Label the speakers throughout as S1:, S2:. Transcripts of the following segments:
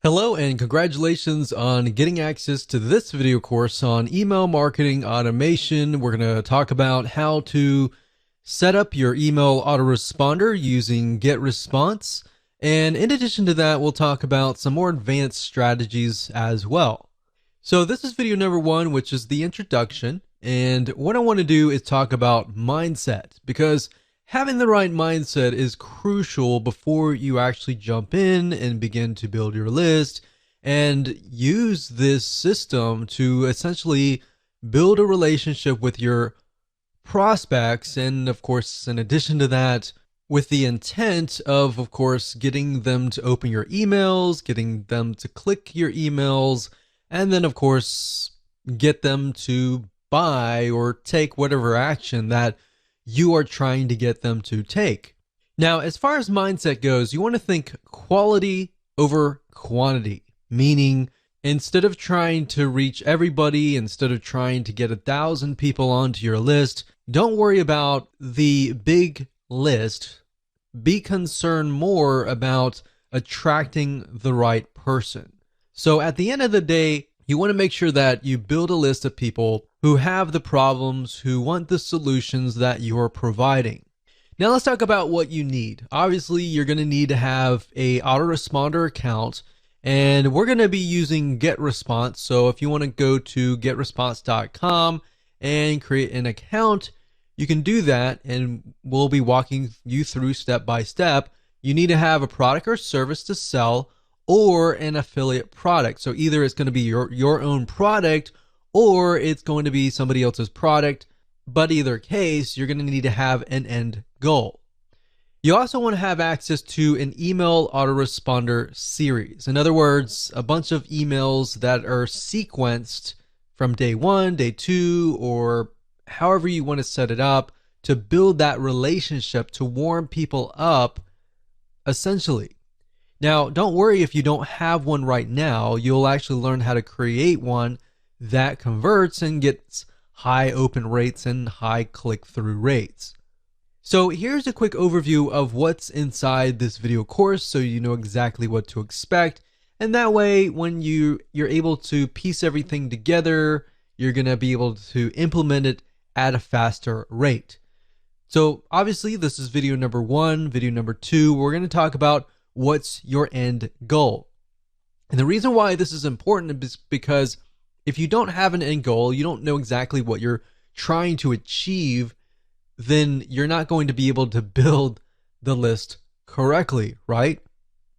S1: Hello and congratulations on getting access to this video course on email marketing automation. We're going to talk about how to set up your email autoresponder using GetResponse. And in addition to that, we'll talk about some more advanced strategies as well. So this is video number one, which is the introduction. And what I want to do is talk about mindset, because having the right mindset is crucial before you actually jump in and begin to build your list and use this system to essentially build a relationship with your prospects. And of course, in addition to that, with the intent of course, getting them to open your emails, getting them to click your emails, and then, of course, get them to buy or take whatever action that you are trying to get them to take. Now, as far as mindset goes, you want to think quality over quantity, meaning instead of trying to reach everybody, instead of trying to get 1,000 people onto your list, don't worry about the big list. Be concerned more about attracting the right person. So at the end of the day, you want to make sure that you build a list of people who have the problems, who want the solutions that you're providing. Now let's talk about what you need. Obviously, you're going to need to have a autoresponder account, and we're going to be using GetResponse. So if you want to go to getresponse.com and create an account, you can do that, and we'll be walking you through step by step. You need to have a product or service to sell or an affiliate product. So either it's going to be your own product or it's going to be somebody else's product. But either case, you're going to need to have an end goal. You also want to have access to an email autoresponder series. In other words, a bunch of emails that are sequenced from day one, day two, or however you want to set it up to build that relationship, to warm people up, essentially. Now, don't worry if you don't have one right now. You'll actually learn how to create one that converts and gets high open rates and high click-through rates. So here's a quick overview of what's inside this video course so you know exactly what to expect. And that way, when you're able to piece everything together, you're going to be able to implement it at a faster rate. So obviously, this is video number one. Video number two, we're going to talk about what's your end goal. And the reason why this is important is because if you don't have an end goal, you don't know exactly what you're trying to achieve, then you're not going to be able to build the list correctly, right?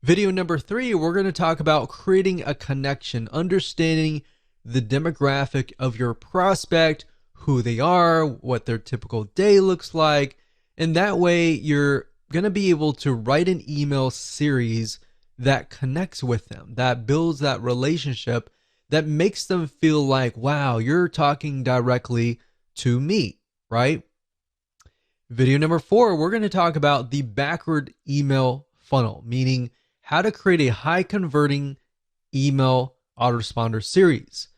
S1: Video number three, we're going to talk about creating a connection, understanding the demographic of your prospect, who they are, what their typical day looks like, and that way you're going to be able to write an email series that connects with them, that builds that relationship, that makes them feel like, wow, you're talking directly to me, right? Video number four, we're going to talk about the backward email funnel, meaning how to create a high converting email autoresponder series.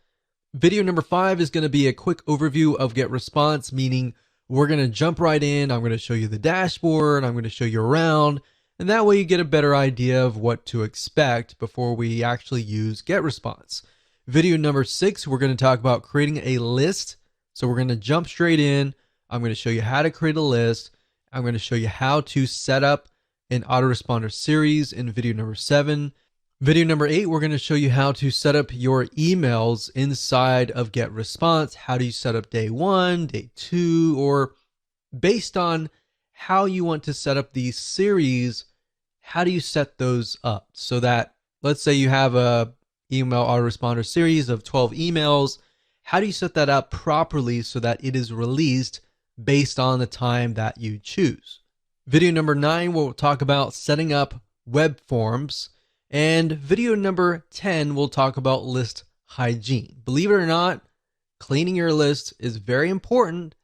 S1: Video number five is going to be a quick overview of GetResponse, meaning we're going to jump right in. I'm going to show you the dashboard. I'm going to show you around. And that way you get a better idea of what to expect before we actually use GetResponse. Video number six, we're going to talk about creating a list. So we're going to jump straight in. I'm going to show you how to create a list. I'm going to show you how to set up an autoresponder series in video number seven. Video number eight, we're going to show you how to set up your emails inside of GetResponse. How do you set up day one, day two, or based on how you want to set up these series, how do you set those up so that, let's say you have a email autoresponder series of 12 emails. How do you set that up properly so that it is released based on the time that you choose? Video number nine, we'll talk about setting up web forms. And video number 10, we'll talk about list hygiene. Believe it or not, cleaning your list is very important.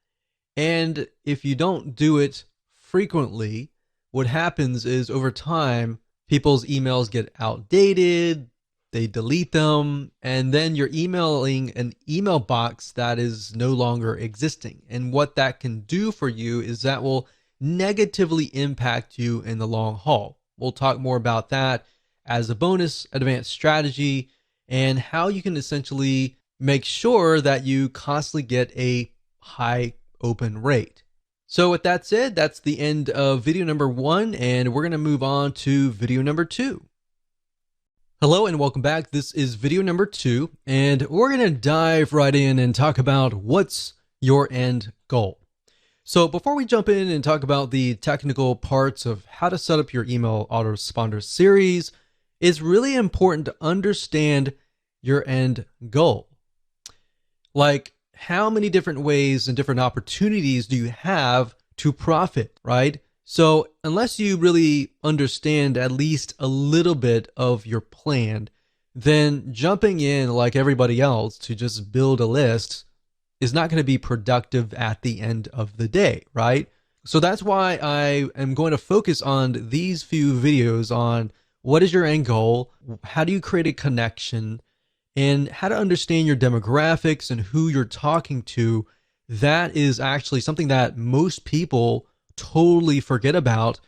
S1: And if you don't do it frequently, what happens is over time, people's emails get outdated, they delete them, and then you're emailing an email box that is no longer existing. And what that can do for you is that will negatively impact you in the long haul. We'll talk more about that as a bonus advanced strategy, and how you can essentially make sure that you constantly get a high open rate. So with that said, that's the end of video number 1, and we're going to move on to video number 2. Hello and welcome back. This is video number 2, and we're going to dive right in and talk about what's your end goal. So before we jump in and talk about the technical parts of how to set up your email autoresponder series, it's really important to understand your end goal. Like, how many different ways and different opportunities do you have to profit, right? So unless you really understand at least a little bit of your plan, then jumping in like everybody else to just build a list is not going to be productive at the end of the day, right? So that's why I am going to focus on these few videos on what is your end goal, how do you create a connection, and how to understand your demographics and who you're talking to. That is actually something that most people totally forget about,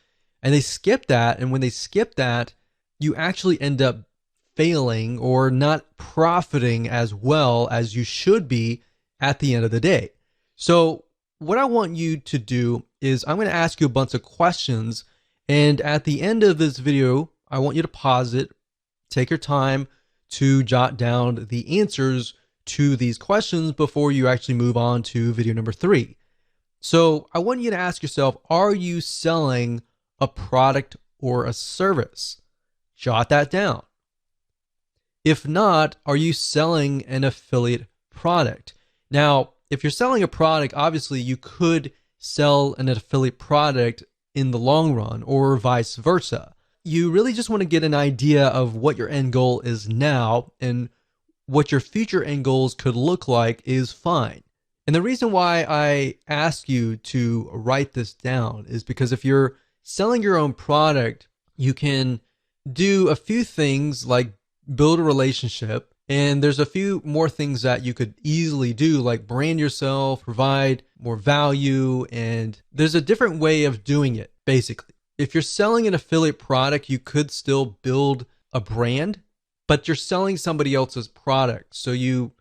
S1: and they skip that. And when they skip that, you actually end up failing or not profiting as well as you should be at the end of the day. So what I want you to do is I'm going to ask you a bunch of questions, and at the end of this video, I want you to pause it, take your time to jot down the answers to these questions before you actually move on to video number 3. So I want you to ask yourself, are you selling a product or a service? Jot that down. If not, are you selling an affiliate product? Now, if you're selling a product, obviously you could sell an affiliate product in the long run or vice versa. You really just want to get an idea of what your end goal is now, and what your future end goals could look like is fine. And the reason why I ask you to write this down is because if you're selling your own product, you can do a few things like build a relationship, and there's a few more things that you could easily do, like brand yourself, provide more value, and there's a different way of doing it, basically. If you're selling an affiliate product, you could still build a brand, but you're selling somebody else's product, so you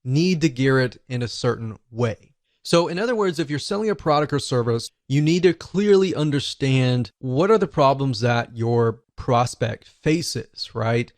S1: need to gear it in a certain way. So in other words, if you're selling a product or service, you need to clearly understand what are the problems that your prospect faces, right?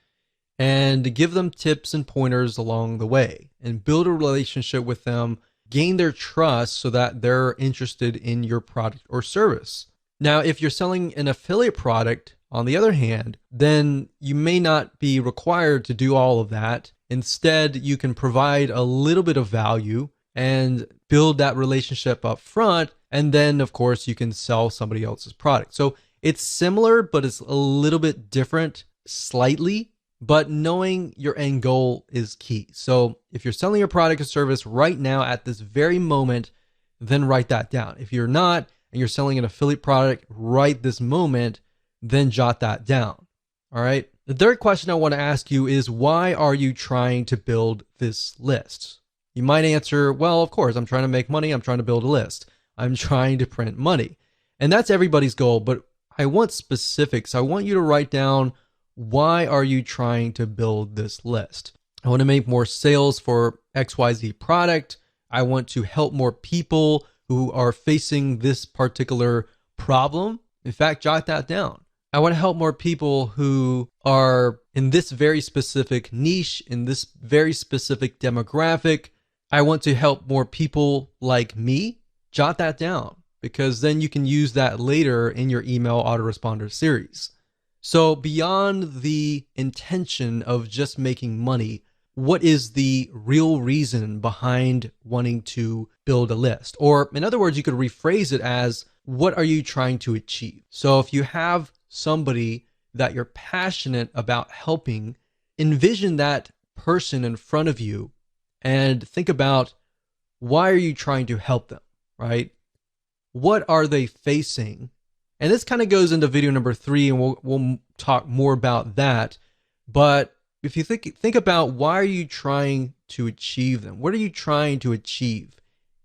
S1: And give them tips and pointers along the way, and build a relationship with them, gain their trust so that they're interested in your product or service. Now, if you're selling an affiliate product, on the other hand, then you may not be required to do all of that. Instead, you can provide a little bit of value and build that relationship up front. And then, of course, you can sell somebody else's product. So it's similar, but it's a little bit different slightly. But knowing your end goal is key. So if you're selling your product or service right now at this very moment, then write that down. If you're not, and you're selling an affiliate product right this moment, then jot that down. All right. The third question I want to ask you is, why are you trying to build this list? You might answer, well, of course, I'm trying to make money. I'm trying to build a list. I'm trying to print money. And that's everybody's goal. But I want specifics. I want you to write down, why are you trying to build this list? I want to make more sales for XYZ product. I want to help more people who are facing this particular problem. In fact, jot that down. I want to help more people who are in this very specific niche, in this very specific demographic. I want to help more people like me. Jot that down, because then you can use that later in your email autoresponder series. So beyond the intention of just making money, what is the real reason behind wanting to build a list? Or in other words, you could rephrase it as, what are you trying to achieve? So if you have somebody that you're passionate about helping, envision that person in front of you and think about, why are you trying to help them, right? What are they facing? And this kind of goes into video number 3, and we'll talk more about that. But if you think about, why are you trying to achieve them? What are you trying to achieve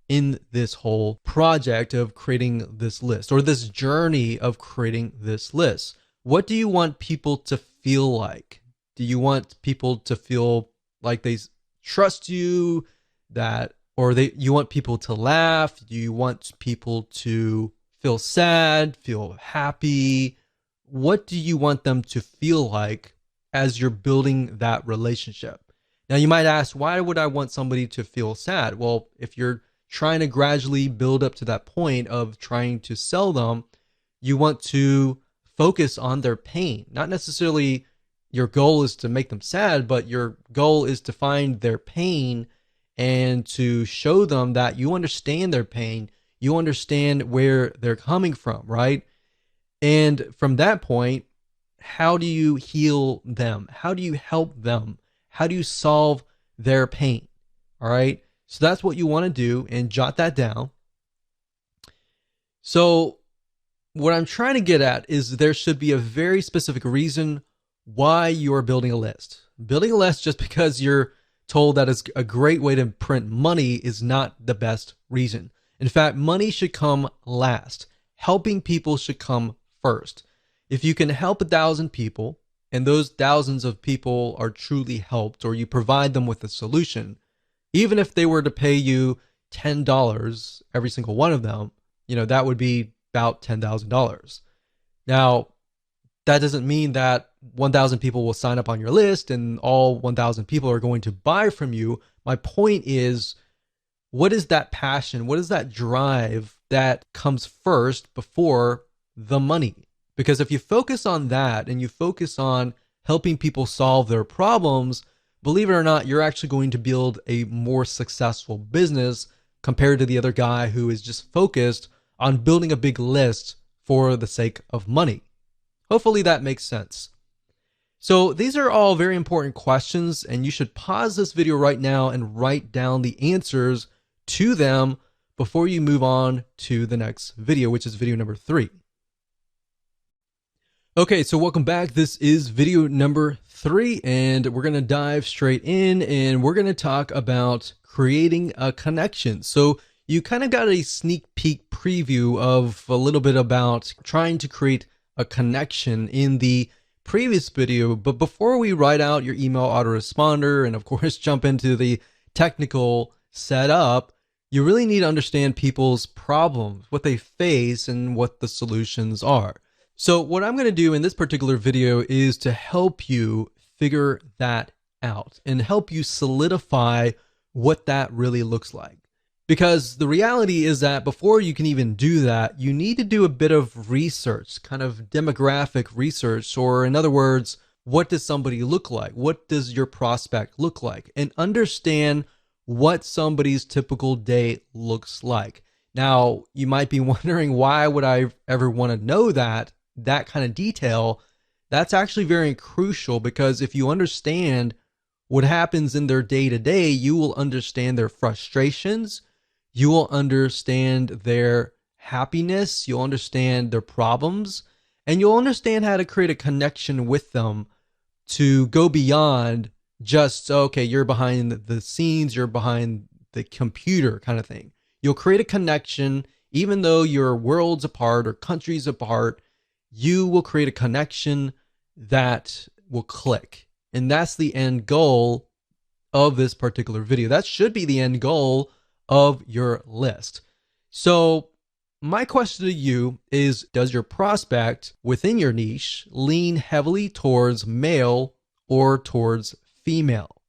S1: in this whole project of creating this list, or this journey of creating this list? What do you want people to feel like? Do you want people to feel like they trust you, that, or you want people to laugh? Do you want people to feel sad, feel happy? What do you want them to feel like as you're building that relationship? Now, you might ask, why would I want somebody to feel sad? Well, if you're trying to gradually build up to that point of trying to sell them, you want to focus on their pain. Not necessarily your goal is to make them sad, but your goal is to find their pain and to show them that you understand their pain. You understand where they're coming from, right? And from that point, how do you heal them? How do you help them? How do you solve their pain? All right. So that's what you want to do, and jot that down. So what I'm trying to get at is there should be a very specific reason why you're building a list. Building a list just because you're told that it's a great way to print money is not the best reason. In fact, money should come last. Helping people should come first. If you can help 1,000 people, and those thousands of people are truly helped, or you provide them with a solution, even if they were to pay you $10, every single one of them, that would be about $10,000. Now, that doesn't mean that 1,000 people will sign up on your list and all 1,000 people are going to buy from you. My point is, what is that passion? What is that drive that comes first before the money? Because if you focus on that and you focus on helping people solve their problems, believe it or not, you're actually going to build a more successful business compared to the other guy who is just focused on building a big list for the sake of money. Hopefully that makes sense. So these are all very important questions, and you should pause this video right now and write down the answers to them before you move on to the next video, which is video number 3. Okay, so welcome back. This is video number 3, and we're going to dive straight in, and we're going to talk about creating a connection. So you kind of got a sneak peek preview of a little bit about trying to create a connection in the previous video. But before we write out your email autoresponder and of course jump into the technical setup, you really need to understand people's problems, what they face, and what the solutions are. So what I'm going to do in this particular video is to help you figure that out and help you solidify what that really looks like. Because the reality is that before you can even do that, you need to do a bit of research, kind of demographic research, or in other words, what does somebody look like? What does your prospect look like? And understand what somebody's typical day looks like. Now, you might be wondering, why would I ever want to know that kind of detail? That's actually very crucial, because if you understand what happens in their day-to-day, you will understand their frustrations, you will understand their happiness, you'll understand their problems, and you'll understand how to create a connection with them to go beyond just, okay, you're behind the scenes, you're behind the computer kind of thing. You'll create a connection, even though you're worlds apart or countries apart. You will create a connection that will click. And that's the end goal of this particular video. That should be the end goal of your list. So my question to you is, does your prospect within your niche lean heavily towards male or towards female?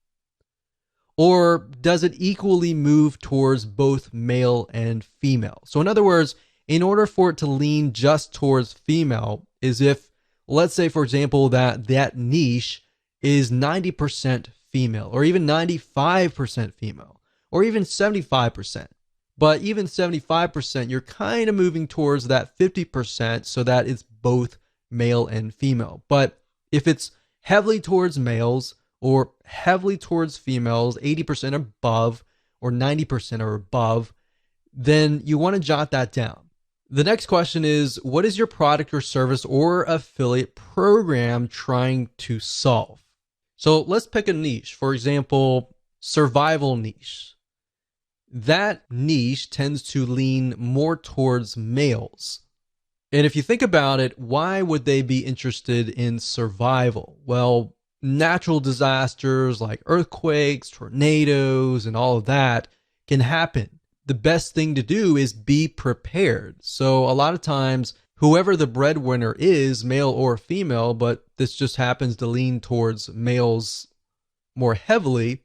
S1: Or does it equally move towards both male and female? So in other words, in order for it to lean just towards female, is if, let's say, for example, that niche is 90% female, or even 95% female, or even 75%. But even 75%, you're kind of moving towards that 50% so that it's both male and female. But if it's heavily towards males or heavily towards females, 80% above or 90% or above, then you want to jot that down. The next question is, what is your product or service or affiliate program trying to solve? So let's pick a niche. For example, survival niche. That niche tends to lean more towards males. And if you think about it, why would they be interested in survival? Well, natural disasters like earthquakes, tornadoes, and all of that can happen. The best thing to do is be prepared. So a lot of times, whoever the breadwinner is, male or female, but this just happens to lean towards males more heavily,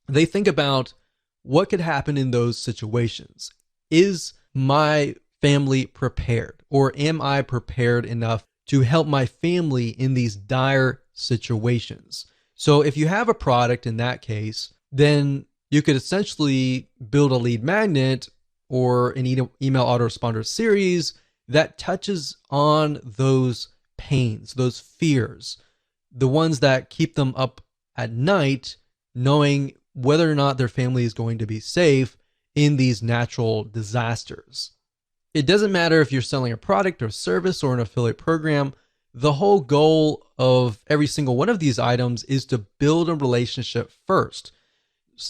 S1: they think about what could happen in those situations. Is my family prepared? Or am I prepared enough to help my family in these dire situations? So if you have a product in that case, then you could essentially build a lead magnet or an email autoresponder series that touches on those pains, those fears, the ones that keep them up at night, knowing whether or not their family is going to be safe in these natural disasters. It doesn't matter if you're selling a product or service or an affiliate program. The whole goal of every single one of these items is to build a relationship first.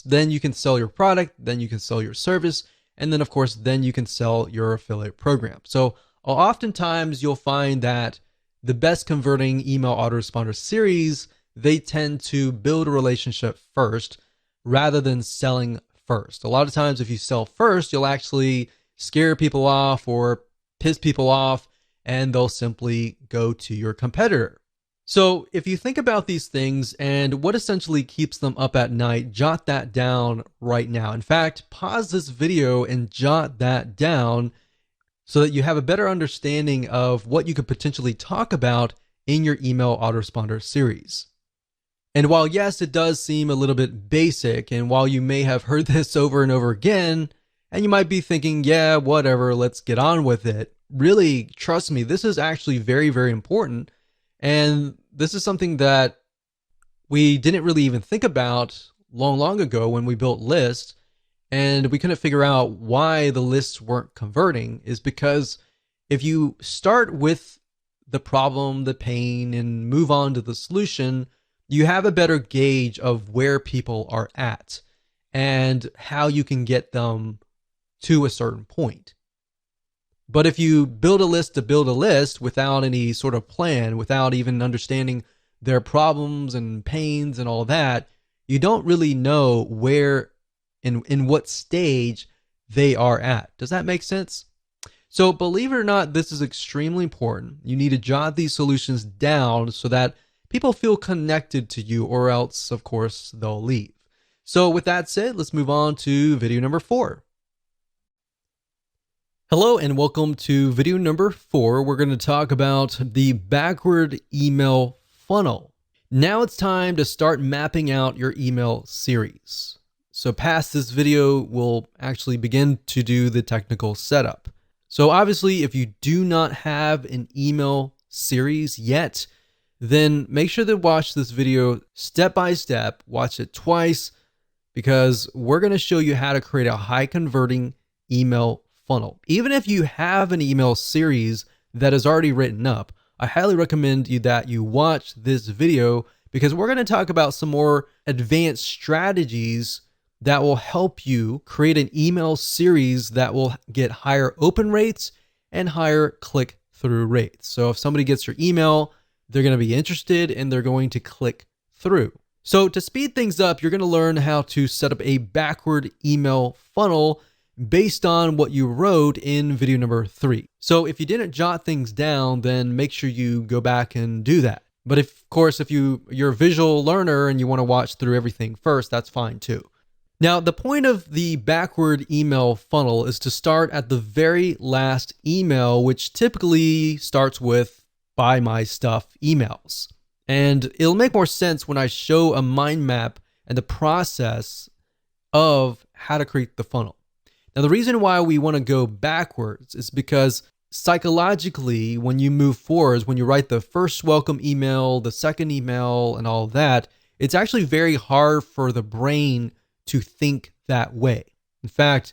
S1: Then you can sell your product, then you can sell your service, and then of course, then you can sell your affiliate program. So oftentimes you'll find that the best converting email autoresponder series, they tend to build a relationship first rather than selling first. A lot of times if you sell first, you'll actually scare people off or piss people off, and they'll simply go to your competitor. So if you think about these things and what essentially keeps them up at night, jot that down right now. In fact, pause this video and jot that down so that you have a better understanding of what you could potentially talk about in your email autoresponder series. And while yes, it does seem a little bit basic, and while you may have heard this over and over again, and you might be thinking, yeah, whatever, let's get on with it. Really, trust me, this is actually very, very important. And this is something that we didn't really even think about long ago when we built lists, and we couldn't figure out why the lists weren't converting. Is because if you start with the problem, the pain, and move on to the solution, you have a better gauge of where people are at and how you can get them to a certain point. But if you build a list to build a list without any sort of plan, without even understanding their problems and pains and all that, you don't really know where in what stage they are at. Does that make sense? So believe it or not, this is extremely important. You need to jot these solutions down so that people feel connected to you, or else, of course, they'll leave. So with that said, let's move on to video number 4. Hello and welcome to video number 4. We're going to talk about the backward email funnel. Now it's time to start mapping out your email series. So past this video, we'll actually begin to do the technical setup. So obviously, if you do not have an email series yet, then make sure to watch this video step by step, watch it twice, because we're going to show you how to create a high converting email funnel. Even if you have an email series that is already written up, I highly recommend that you watch this video, because we're going to talk about some more advanced strategies that will help you create an email series that will get higher open rates and higher click-through rates. So if somebody gets your email, they're going to be interested and they're going to click through. So to speed things up, you're going to learn how to set up a backward email funnel based on what you wrote in video number 3. So if you didn't jot things down, then make sure you go back and do that. But of course, if you're a visual learner and you want to watch through everything first, that's fine too. Now, the point of the backward email funnel is to start at the very last email, which typically starts with "buy my stuff" emails. And it'll make more sense when I show a mind map and the process of how to create the funnel. Now, the reason why we want to go backwards is because psychologically, when you move forwards, when you write the first welcome email, the second email, and all that, it's actually very hard for the brain to think that way. In fact,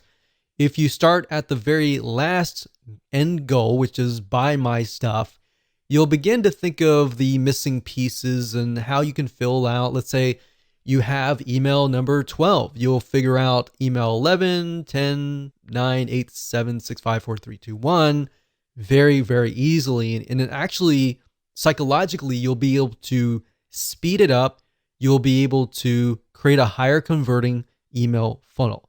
S1: if you start at the very last end goal, which is "buy my stuff," you'll begin to think of the missing pieces and how you can fill out. Let's say you have email number 12. You'll figure out email 11, 10, 9, 8, 7, 6, 5, 4, 3, 2, 1. very, very easily. And it actually, psychologically, you'll be able to speed it up. You'll be able to create a higher converting email funnel.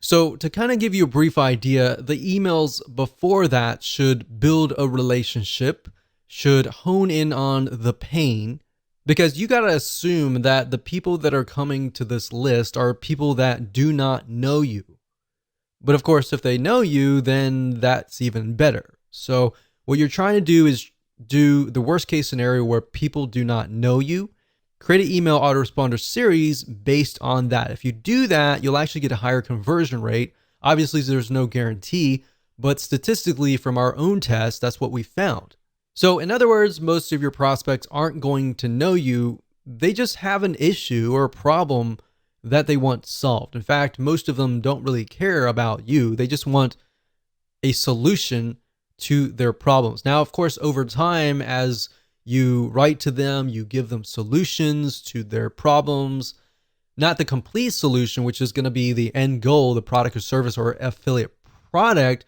S1: So to kind of give you a brief idea, the emails before that should build a relationship, should hone in on the pain, because you got to assume that the people that are coming to this list are people that do not know you. But of course, if they know you, then that's even better. So what you're trying to do is do the worst case scenario where people do not know you. Create an email autoresponder series based on that. If you do that, you'll actually get a higher conversion rate. Obviously, there's no guarantee, but statistically from our own test, that's what we found. So in other words, most of your prospects aren't going to know you. They just have an issue or a problem that they want solved. In fact, most of them don't really care about you. They just want a solution to their problems. Now, of course, over time, as you write to them, you give them solutions to their problems, not the complete solution, which is going to be the end goal, the product or service or affiliate product,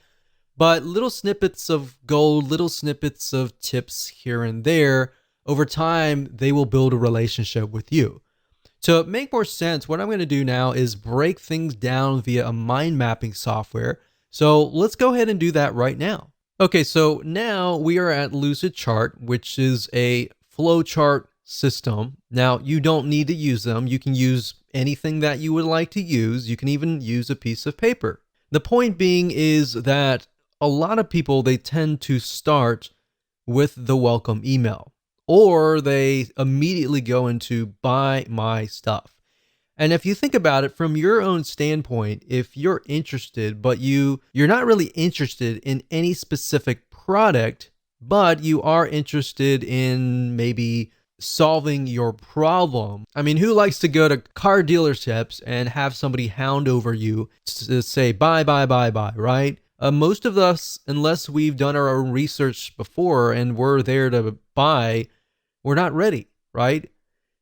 S1: but little snippets of gold, little snippets of tips here and there. Over time, they will build a relationship with you. To make more sense, what I'm going to do now is break things down via a mind mapping software. So let's go ahead and do that right now. Okay, so now we are at Lucidchart, which is a flowchart system. Now, you don't need to use them. You can use anything that you would like to use. You can even use a piece of paper. The point being is that a lot of people, they tend to start with the welcome email, or they immediately go into buy my stuff. And if you think about it from your own standpoint, if you're interested, but you're not really interested in any specific product, but you are interested in maybe solving your problem. I mean, who likes to go to car dealerships and have somebody hound over you to say buy, right? Most of us, unless we've done our own research before and we're there to buy, we're not ready, right?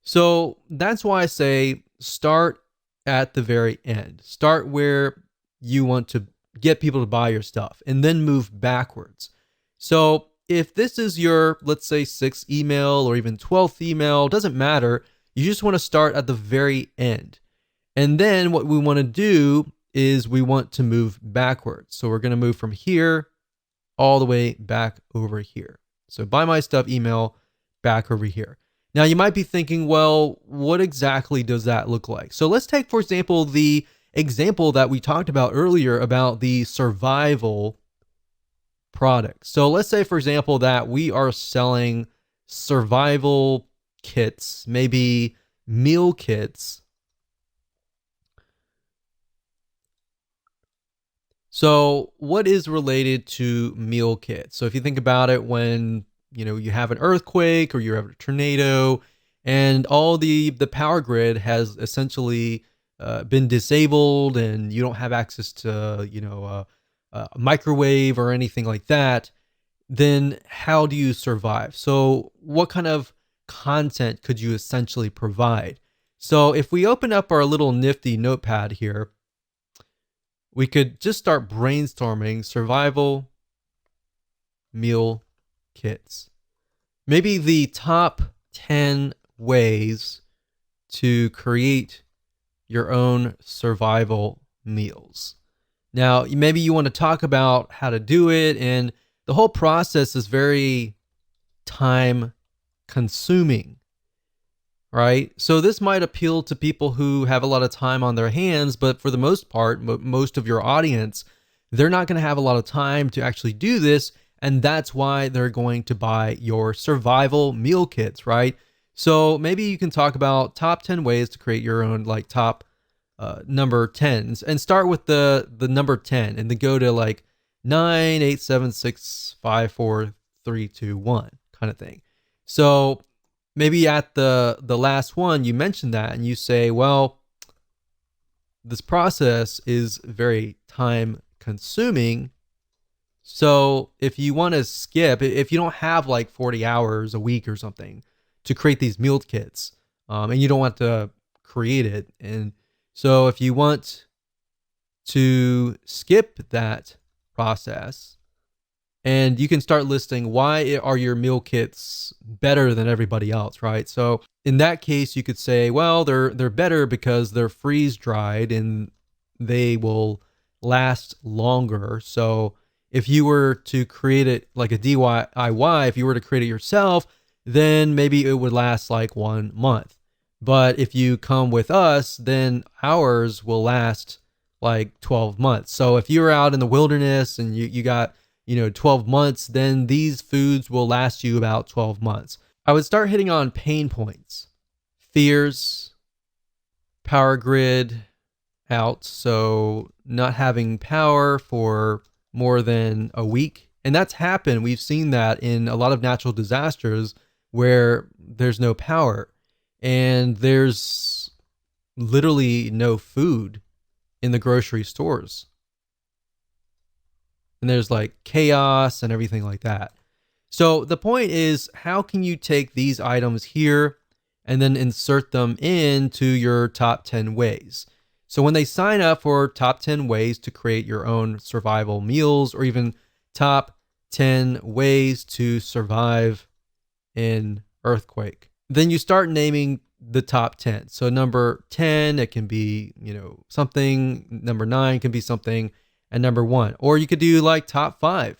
S1: So that's why I say start at the very end. Start where you want to get people to buy your stuff and then move backwards. So if this is your, let's say, 6th email or even 12th email, doesn't matter. You just want to start at the very end. And then what we want to do is we want to move backwards. So we're going to move from here all the way back over here. So buy my stuff email back over here. Now you might be thinking, well, what exactly does that look like? So let's take, for example, the example that we talked about earlier about the survival product. So let's say, for example, that we are selling survival kits, maybe meal kits. So what is related to meal kits? So if you think about it, when you have an earthquake or you have a tornado and all the power grid has essentially been disabled and you don't have access to, a microwave or anything like that, then how do you survive? So what kind of content could you essentially provide? So if we open up our little nifty notepad here, we could just start brainstorming survival meal kits. Maybe the top 10 ways to create your own survival meals. Now, maybe you want to talk about how to do it, and the whole process is very time consuming, right? So this might appeal to people who have a lot of time on their hands, but for the most part, most of your audience, they're not going to have a lot of time to actually do this. And that's why they're going to buy your survival meal kits, right? So maybe you can talk about top 10 ways to create your own top number 10s, and start with the number 10 and then go to 9, 8, 7, 6, 5, 4, 3, 2, 1 kind of thing. So maybe at the last one, you mention that and you say, well, this process is very time consuming. So if you want to skip, if you don't have 40 hours a week or something to create these meal kits, and you don't want to create it, and so if you want to skip that process, And you can start listing why are your meal kits better than everybody else, right? So in that case, you could say, well, they're better because they're freeze dried and they will last longer. So if you were to create it like a DIY, if you were to create it yourself, then maybe it would last like 1 month. But if you come with us, then ours will last like 12 months. So if you're out in the wilderness and you got 12 months, then these foods will last you about 12 months. I would start hitting on pain points, fears, power grid out. So not having power for more than a week. And that's happened. We've seen that in a lot of natural disasters where there's no power and there's literally no food in the grocery stores. And there's like chaos and everything like that. So the point is, how can you take these items here and then insert them into your top 10 ways? So when they sign up for top 10 ways to create your own survival meals, or even top 10 ways to survive in earthquake, then you start naming the top 10. So number 10, it can be, something. Number 9 can be something. And number 1, or you could do like top 5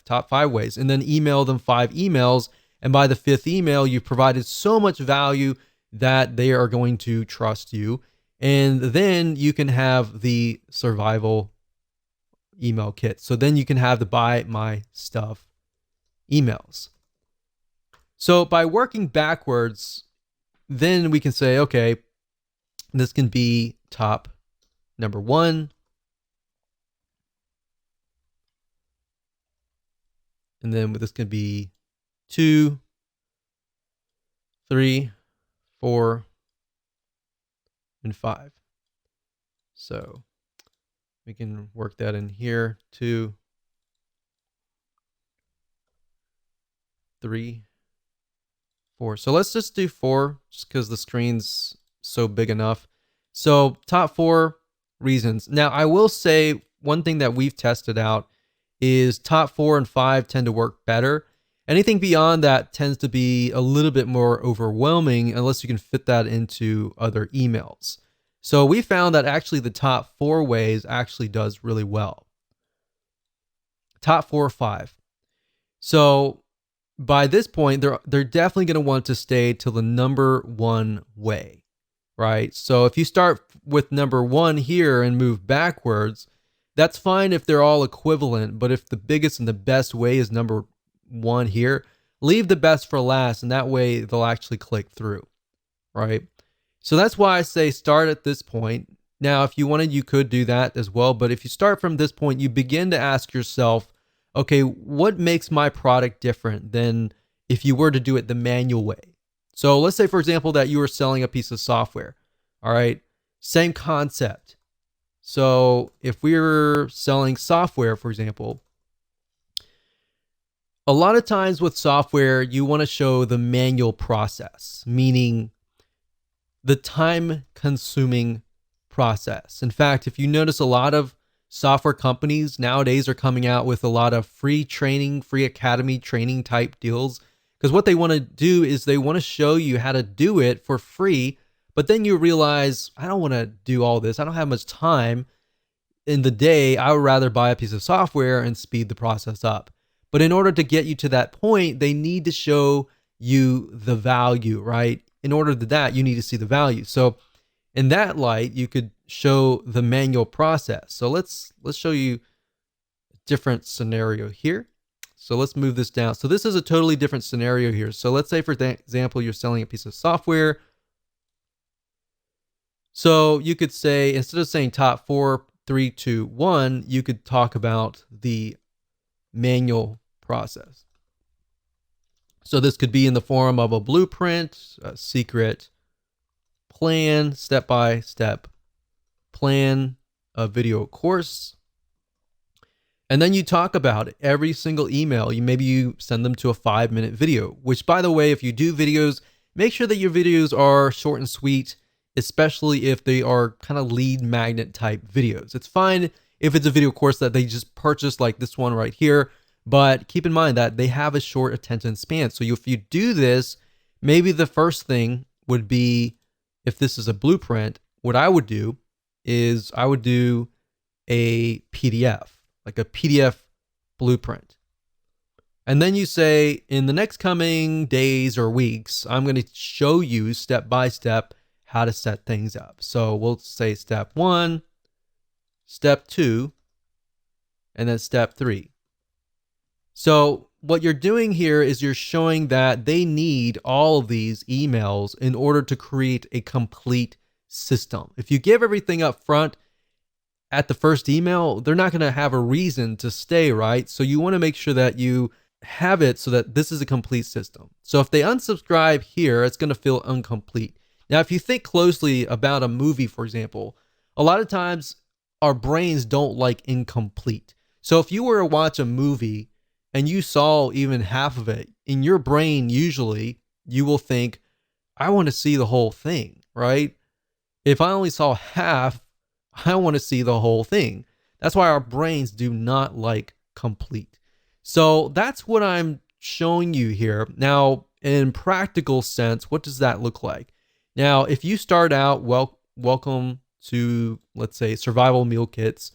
S1: ways, and then email them 5 emails. And by the 5th email, you've provided so much value that they are going to trust you. And then you can have the survival email kit. So then you can have the buy my stuff emails. So by working backwards, then we can say, okay, this can be top number 1. And then this can be 2, 3, 4, and 5. So we can work that in here. 2, 3, 4. So let's just do 4 just because the screen's so big enough. So top 4 reasons. Now I will say one thing that we've tested out is top 4 and 5 tend to work better. Anything beyond that tends to be a little bit more overwhelming unless you can fit that into other emails. So we found that actually the top 4 ways actually does really well. Top 4 or 5. So by this point, they're definitely going to want to stay to the number 1 way, right? So if you start with number 1 here and move backwards, that's fine if they're all equivalent, but if the biggest and the best way is number 1 here, leave the best for last, and that way they'll actually click through, right? So that's why I say start at this point. Now, if you wanted, you could do that as well, but if you start from this point, you begin to ask yourself, okay, what makes my product different than if you were to do it the manual way? So let's say, for example, that you were selling a piece of software, all right? Same concept. So if we were selling software, for example, a lot of times with software, you want to show the manual process, meaning the time-consuming process. In fact, if you notice, a lot of software companies nowadays are coming out with a lot of free training, free academy training type deals, because what they want to do is they want to show you how to do it for free. But then you realize, I don't want to do all this. I don't have much time in the day. I would rather buy a piece of software and speed the process up. But in order to get you to that point, they need to show you the value, right? In order to that, you need to see the value. So in that light, you could show the manual process. So let's show you a different scenario here. So let's move this down. So this is a totally different scenario here. So let's say, for example, you're selling a piece of software. So you could say, instead of saying top 4, 3, 2, 1, you could talk about the manual process. So this could be in the form of a blueprint, a secret plan, step-by-step plan, a video course. And then you talk about it every single email. Maybe you send them to a 5-minute video, which, by the way, if you do videos, make sure that your videos are short and sweet, especially if they are kind of lead magnet type videos. It's fine if it's a video course that they just purchased, like this one right here, But keep in mind that they have a short attention span. So if you do this, maybe the first thing would be, if this is a blueprint, what I would do is I would do a PDF, like a PDF blueprint. And then you say, in the next coming days or weeks, I'm going to show you step by step how to set things up. So we'll say step 1, step 2, and then step 3. So what you're doing here is you're showing that they need all of these emails in order to create a complete system. If you give everything up front at the first email, they're not going to have a reason to stay, right? So you want to make sure that you have it so that this is a complete system. So if they unsubscribe here, it's going to feel incomplete. Now, if you think closely about a movie, for example, a lot of times our brains don't like incomplete. So if you were to watch a movie and you saw even half of it, in your brain, usually you will think, I want to see the whole thing, right? If I only saw half, I want to see the whole thing. That's why our brains do not like complete. So that's what I'm showing you here. Now, in practical sense, what does that look like? Now, if you start out, welcome to, let's say, survival meal kits.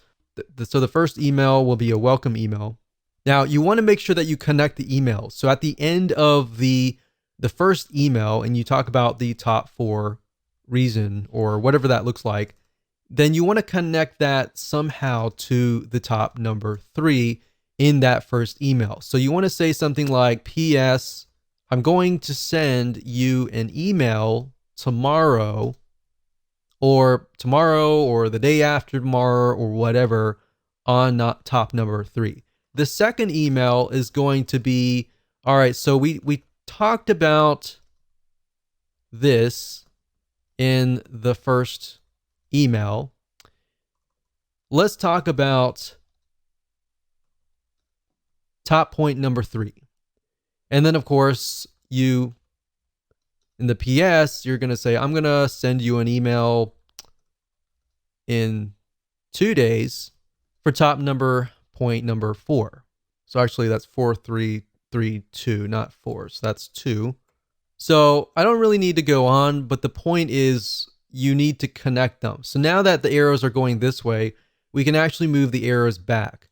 S1: So the first email will be a welcome email. Now, you want to make sure that you connect the emails. So at the end of the first email, and you talk about the top 4 reason or whatever that looks like, then you want to connect that somehow to the top number 3 in that first email. So you want to say something like, P.S. I'm going to send you an email tomorrow or the day after tomorrow or whatever on top number 3. The second email is going to be, all right, so we talked about this in the first email. Let's talk about top point number 3. And then, of course, in the PS, you're going to say, I'm going to send you an email in 2 days for top number point number 4. So actually that's 4, 3, 3, 2, not 4. So that's 2. So I don't really need to go on, but the point is you need to connect them. So now that the arrows are going this way, we can actually move the arrows back.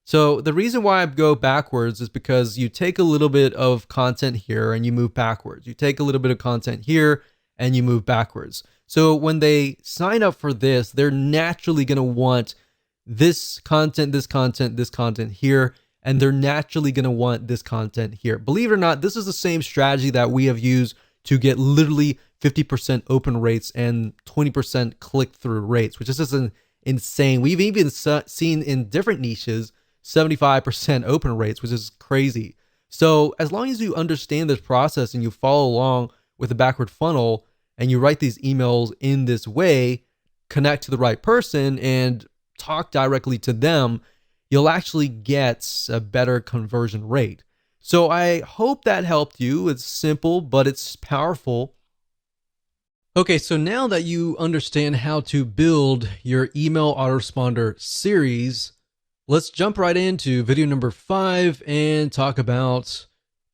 S1: So the reason why I go backwards is because you take a little bit of content here and you move backwards. You take a little bit of content here and you move backwards. So when they sign up for this, they're naturally going to want this content, this content, this content here, and they're naturally going to want this content here. Believe it or not, this is the same strategy that we have used to get literally 50% open rates and 20% click-through rates, which is just insane. We've even seen in different niches 75% open rates, which is crazy. So as long as you understand this process and you follow along with the backward funnel and you write these emails in this way, connect to the right person and talk directly to them, you'll actually get a better conversion rate. So I hope that helped you. It's simple, but it's powerful. Okay, so now that you understand how to build your email autoresponder series, let's jump right into video number 5 and talk about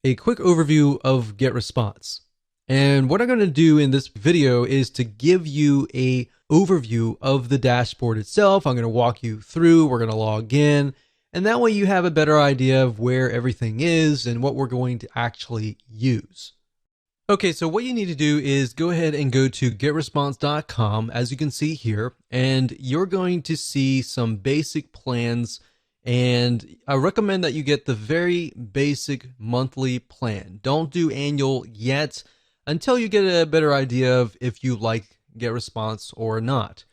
S1: a quick overview of GetResponse. And what I'm going to do in this video is to give you a overview of the dashboard itself. I'm going to walk you through, we're going to log in, and that way you have a better idea of where everything is and what we're going to actually use. Okay, so what you need to do is go ahead and go to getresponse.com, as you can see here, and you're going to see some basic plans, and I recommend that you get the very basic monthly plan. Don't do annual yet until you get a better idea of if you like GetResponse or not.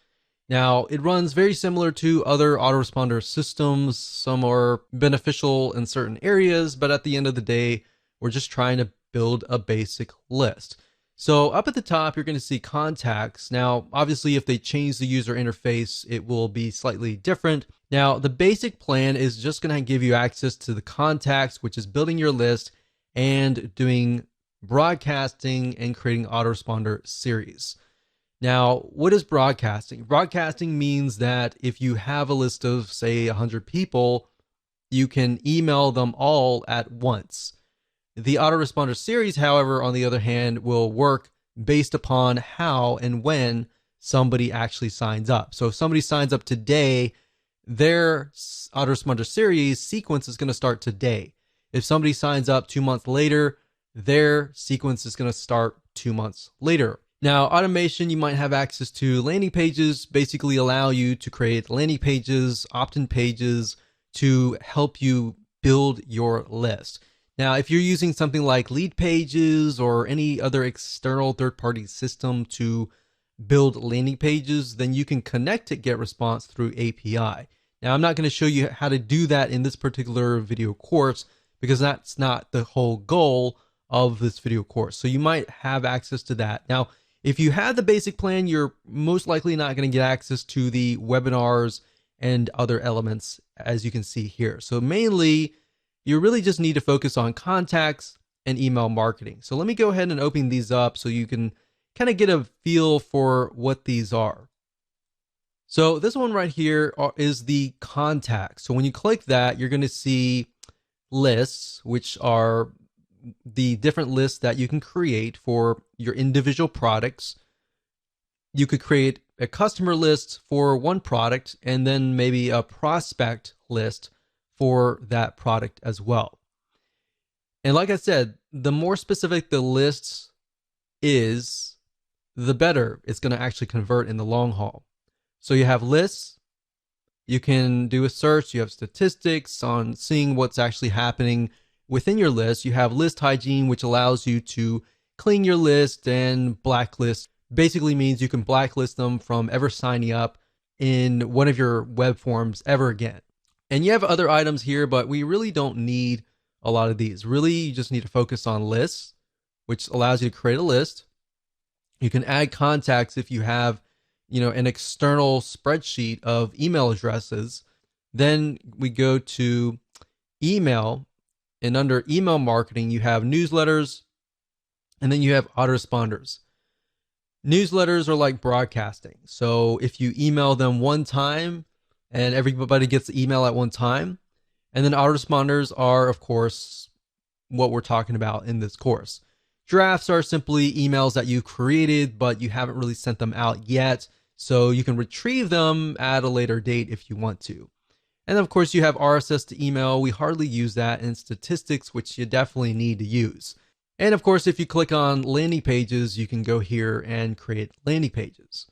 S1: Now, it runs very similar to other autoresponder systems. Some are beneficial in certain areas, but at the end of the day, we're just trying to build a basic list. So up at the top, you're going to see contacts. Now, obviously, if they change the user interface, it will be slightly different. Now, the basic plan is just going to give you access to the contacts, which is building your list and doing broadcasting and creating autoresponder series. Now, what is broadcasting? Broadcasting means that if you have a list of, say, 100 people, you can email them all at once. The autoresponder series, however, on the other hand, will work based upon how and when somebody actually signs up. So if somebody signs up today, their autoresponder series sequence is going to start today. If somebody signs up 2 months later, their sequence is going to start 2 months later. Now, automation, you might have access to landing pages, basically allow you to create landing pages, opt-in pages to help you build your list. Now, if you're using something like Leadpages or any other external third-party system to build landing pages, then you can connect to GetResponse through API. Now, I'm not going to show you how to do that in this particular video course because that's not the whole goal of this video course. So you might have access to that. Now, if you have the basic plan, you're most likely not going to get access to the webinars and other elements, as you can see here. So mainly, you really just need to focus on contacts and email marketing. So let me go ahead and open these up so you can kind of get a feel for what these are. So this one right here is the contacts. So when you click that, you're going to see lists, which are the different lists that you can create for your individual products. You could create a customer list for one product and then maybe a prospect list for that product as well. And like I said, the more specific the list is, the better it's going to actually convert in the long haul. So you have lists, you can do a search, you have statistics on seeing what's actually happening within your list. You have list hygiene, which allows you to clean your list, and blacklist basically means you can blacklist them from ever signing up in one of your web forms ever again. And you have other items here, but we really don't need a lot of these. Really, you just need to focus on lists, which allows you to create a list. You can add contacts if you have, an external spreadsheet of email addresses. Then we go to email, and under email marketing, you have newsletters, and then you have autoresponders. Newsletters are like broadcasting. So if you email them one time and everybody gets the email at one time, and then autoresponders are, of course, what we're talking about in this course. Drafts are simply emails that you've created, but you haven't really sent them out yet. So you can retrieve them at a later date if you want to. And of course, you have RSS to email. We hardly use that, in statistics, which you definitely need to use. And of course, if you click on landing pages, you can go here and create landing pages.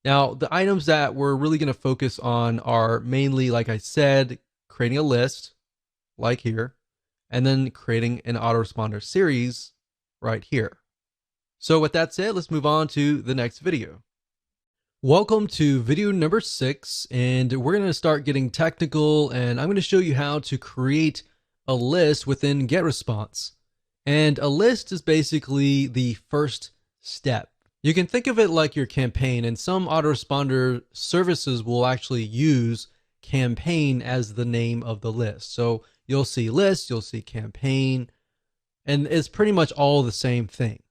S1: Now, the items that we're really going to focus on are mainly, like I said, creating a list, like here, and then creating an autoresponder series right here. So with that said, let's move on to the next video. Welcome to video number 6, and we're going to start getting technical, and I'm going to show you how to create a list within GetResponse. And a list is basically the first step. You can think of it like your campaign, and some autoresponder services will actually use campaign as the name of the list. So you'll see list, you'll see campaign, and it's pretty much all the same thing.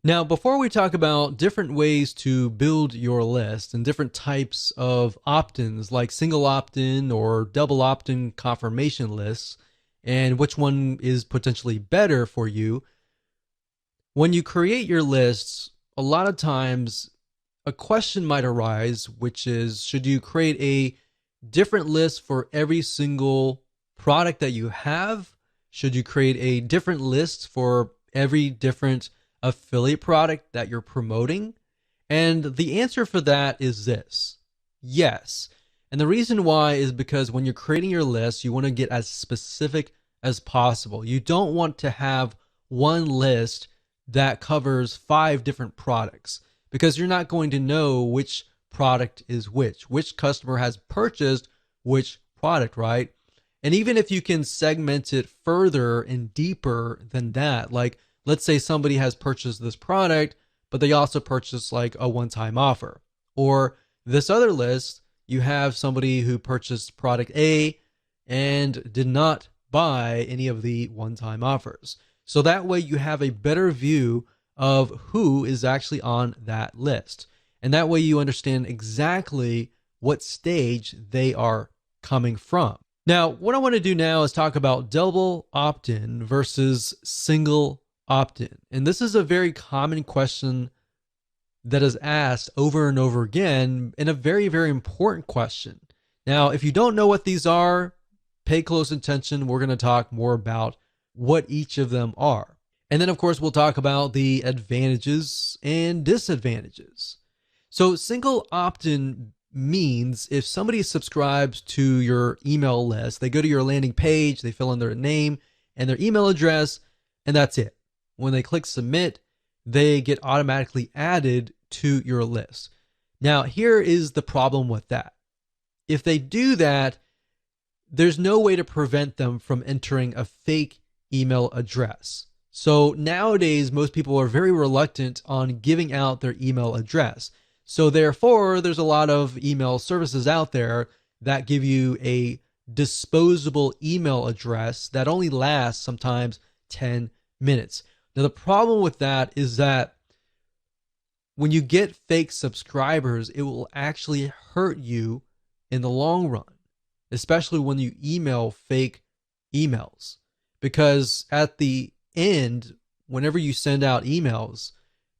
S1: Now, before we talk about different ways to build your list and different types of opt-ins like single opt-in or double opt-in confirmation lists, and which one is potentially better for you, when you create your lists, a lot of times a question might arise, which is, should you create a different list for every single product that you have? Should you create a different list for every different affiliate product that you're promoting? And the answer for that is this: yes. And the reason why is because when you're creating your list, you want to get as specific as possible. You don't want to have one list that covers 5 different products, because you're not going to know which product is which customer has purchased which product, right? And even if you can segment it further and deeper than that, like let's say somebody has purchased this product, but they also purchased like a one-time offer. Or this other list, you have somebody who purchased product A and did not buy any of the one-time offers. So that way you have a better view of who is actually on that list. And that way you understand exactly what stage they are coming from. Now, what I want to do now is talk about double opt-in versus single opt-in. And this is a very common question that is asked over and over again, and a very, very important question. Now, if you don't know what these are, pay close attention. We're going to talk more about what each of them are. And then, of course, we'll talk about the advantages and disadvantages. So single opt-in means if somebody subscribes to your email list, they go to your landing page, they fill in their name and their email address, and that's it. When they click submit, they get automatically added to your list. Now, here is the problem with that. If they do that, there's no way to prevent them from entering a fake email address. So nowadays, most people are very reluctant on giving out their email address. So therefore, there's a lot of email services out there that give you a disposable email address that only lasts sometimes 10 minutes. Now, the problem with that is that when you get fake subscribers, it will actually hurt you in the long run, especially when you email fake emails. Because at the end, whenever you send out emails,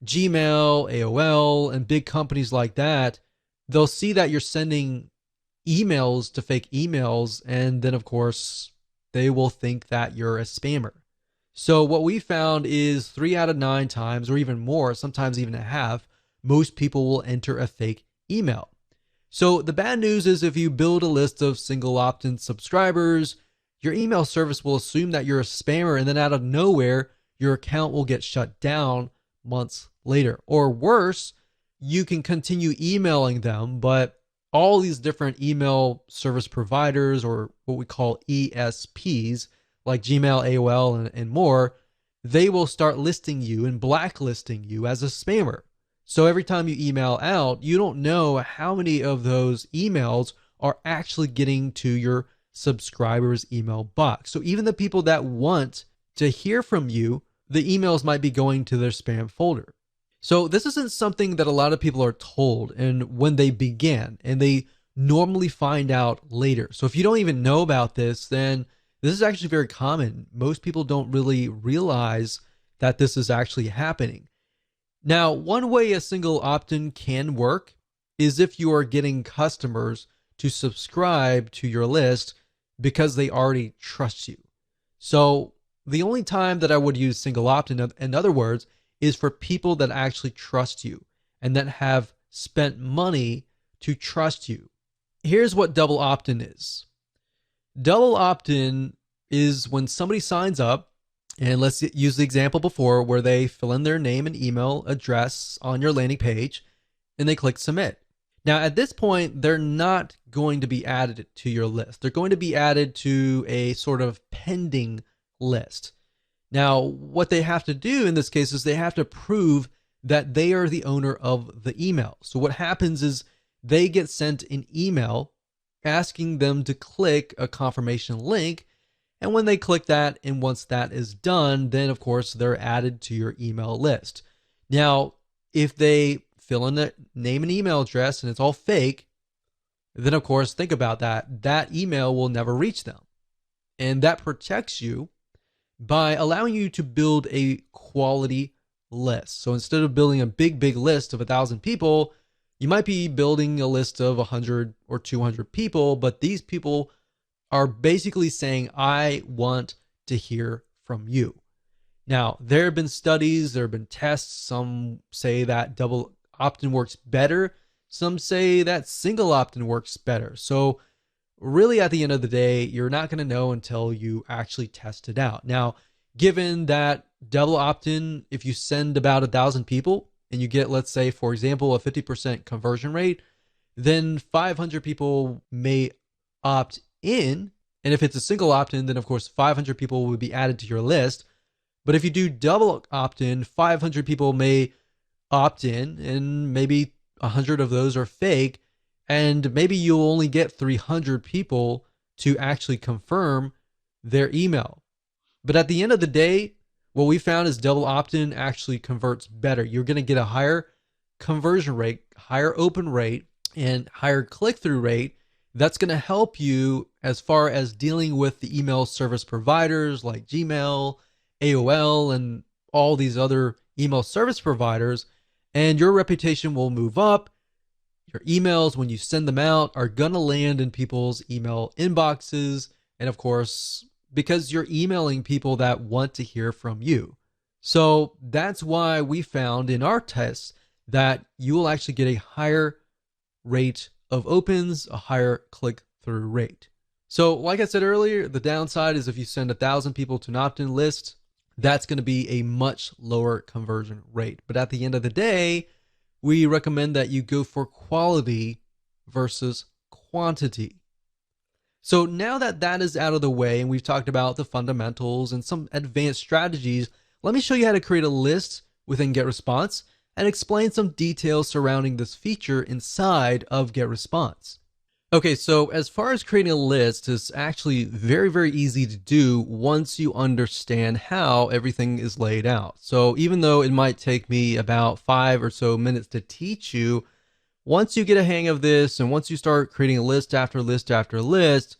S1: Gmail, AOL, and big companies like that, they'll see that you're sending emails to fake emails, and then, of course, they will think that you're a spammer. So what we found is 3 out of 9 times, or even more, sometimes even a half, most people will enter a fake email. So the bad news is if you build a list of single opt-in subscribers, your email service will assume that you're a spammer, and then out of nowhere, your account will get shut down months later. Or worse, you can continue emailing them, but all these different email service providers, or what we call ESPs, like Gmail, AOL, and more, they will start listing you and blacklisting you as a spammer. So every time you email out, you don't know how many of those emails are actually getting to your subscribers' email box. So even the people that want to hear from you, the emails might be going to their spam folder. So this isn't something that a lot of people are told and when they begin, and they normally find out later. So if you don't even know about this, then this is actually very common. Most people don't really realize that this is actually happening. Now, one way a single opt-in can work is if you are getting customers to subscribe to your list because they already trust you. So the only time that I would use single opt-in, in other words, is for people that actually trust you and that have spent money to trust you. Here's what double opt-in is. Double opt-in is when somebody signs up, and let's use the example before where they fill in their name and email address on your landing page and they click submit. Now, at this point, they're not going to be added to your list. They're going to be added to a sort of pending list. Now, what they have to do in this case is they have to prove that they are the owner of the email. So what happens is they get sent an email asking them to click a confirmation link. And when they click that, and once that is done, then of course they're added to your email list. Now, if they fill in the name and email address and it's all fake, then of course think about that. That email will never reach them. And that protects you by allowing you to build a quality list. So instead of building a big list of 1,000 people, you might be building a list of 100 or 200 people, but these people are basically saying, I want to hear from you. Now, there have been studies, there have been tests. Some say that double opt-in works better. Some say that single opt-in works better. So really, at the end of the day, you're not going to know until you actually test it out. Now, given that double opt-in, if you send about 1,000 people and you get, let's say, for example, a 50% conversion rate, then 500 people may opt in. And if it's a single opt-in, then of course 500 people will be added to your list. But if you do double opt-in, 500 people may opt in, and maybe 100 of those are fake, and maybe you'll only get 300 people to actually confirm their email. But at the end of the day, what we found is double opt-in actually converts better. You're going to get a higher conversion rate, higher open rate, and higher click-through rate That's going to help you as far as dealing with the email service providers like Gmail, AOL, and all these other email service providers. And your reputation will move up. Your emails, when you send them out, are going to land in people's email inboxes. And of course, because you're emailing people that want to hear from you. So that's why we found in our tests that you will actually get a higher rate of opens, a higher click-through rate. So like I said earlier, the downside is if you send 1,000 people to an opt-in list, that's going to be a much lower conversion rate. But at the end of the day, we recommend that you go for quality versus quantity. So now that that is out of the way and we've talked about the fundamentals and some advanced strategies, let me show you how to create a list within GetResponse and explain some details surrounding this feature inside of GetResponse. Okay, so as far as creating a list is actually very, very easy to do once you understand how everything is laid out. So even though it might take me about 5 or so minutes to teach you, once you get a hang of this and once you start creating a list after list after list,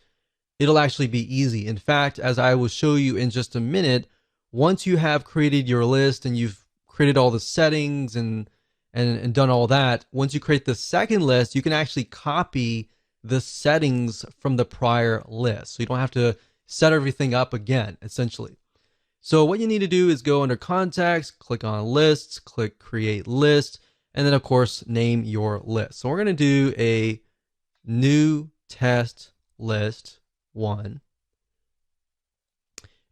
S1: it'll actually be easy. In fact, as I will show you in just a minute, once you have created your list and you've created all the settings and done all that, once you create the second list, you can actually copy the settings from the prior list. So you don't have to set everything up again, essentially. So what you need to do is go under Contacts, click on Lists, click Create List, and then of course, name your list. So we're going to do a new test list 1.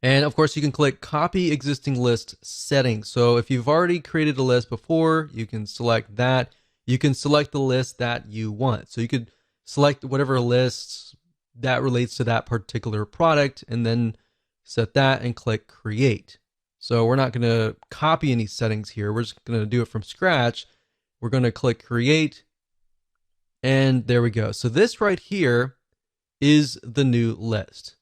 S1: And of course, you can click Copy Existing List Settings. So if you've already created a list before, you can select that. You can select the list that you want. So you could select whatever list that relates to that particular product and then set that and click Create. So we're not going to copy any settings here. We're just going to do it from scratch. We're going to click Create, and there we go. So this right here is the new list.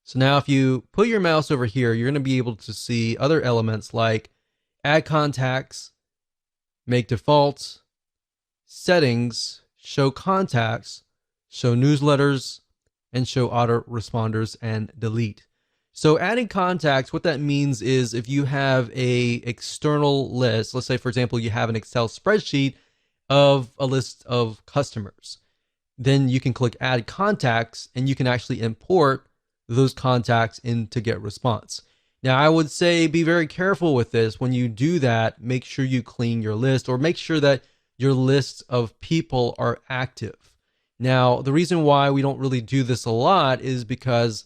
S1: So now if you put your mouse over here, you're going to be able to see other elements like Add Contacts, Make Defaults, Settings, Show Contacts, Show Newsletters, and Show Autoresponders and Delete. So adding contacts, what that means is if you have a external list, let's say for example, you have an Excel spreadsheet of a list of customers, then you can click Add Contacts and you can actually import those contacts into GetResponse. Now I would say be very careful with this. When you do that, make sure you clean your list or make sure that your list of people are active. Now, the reason why we don't really do this a lot is because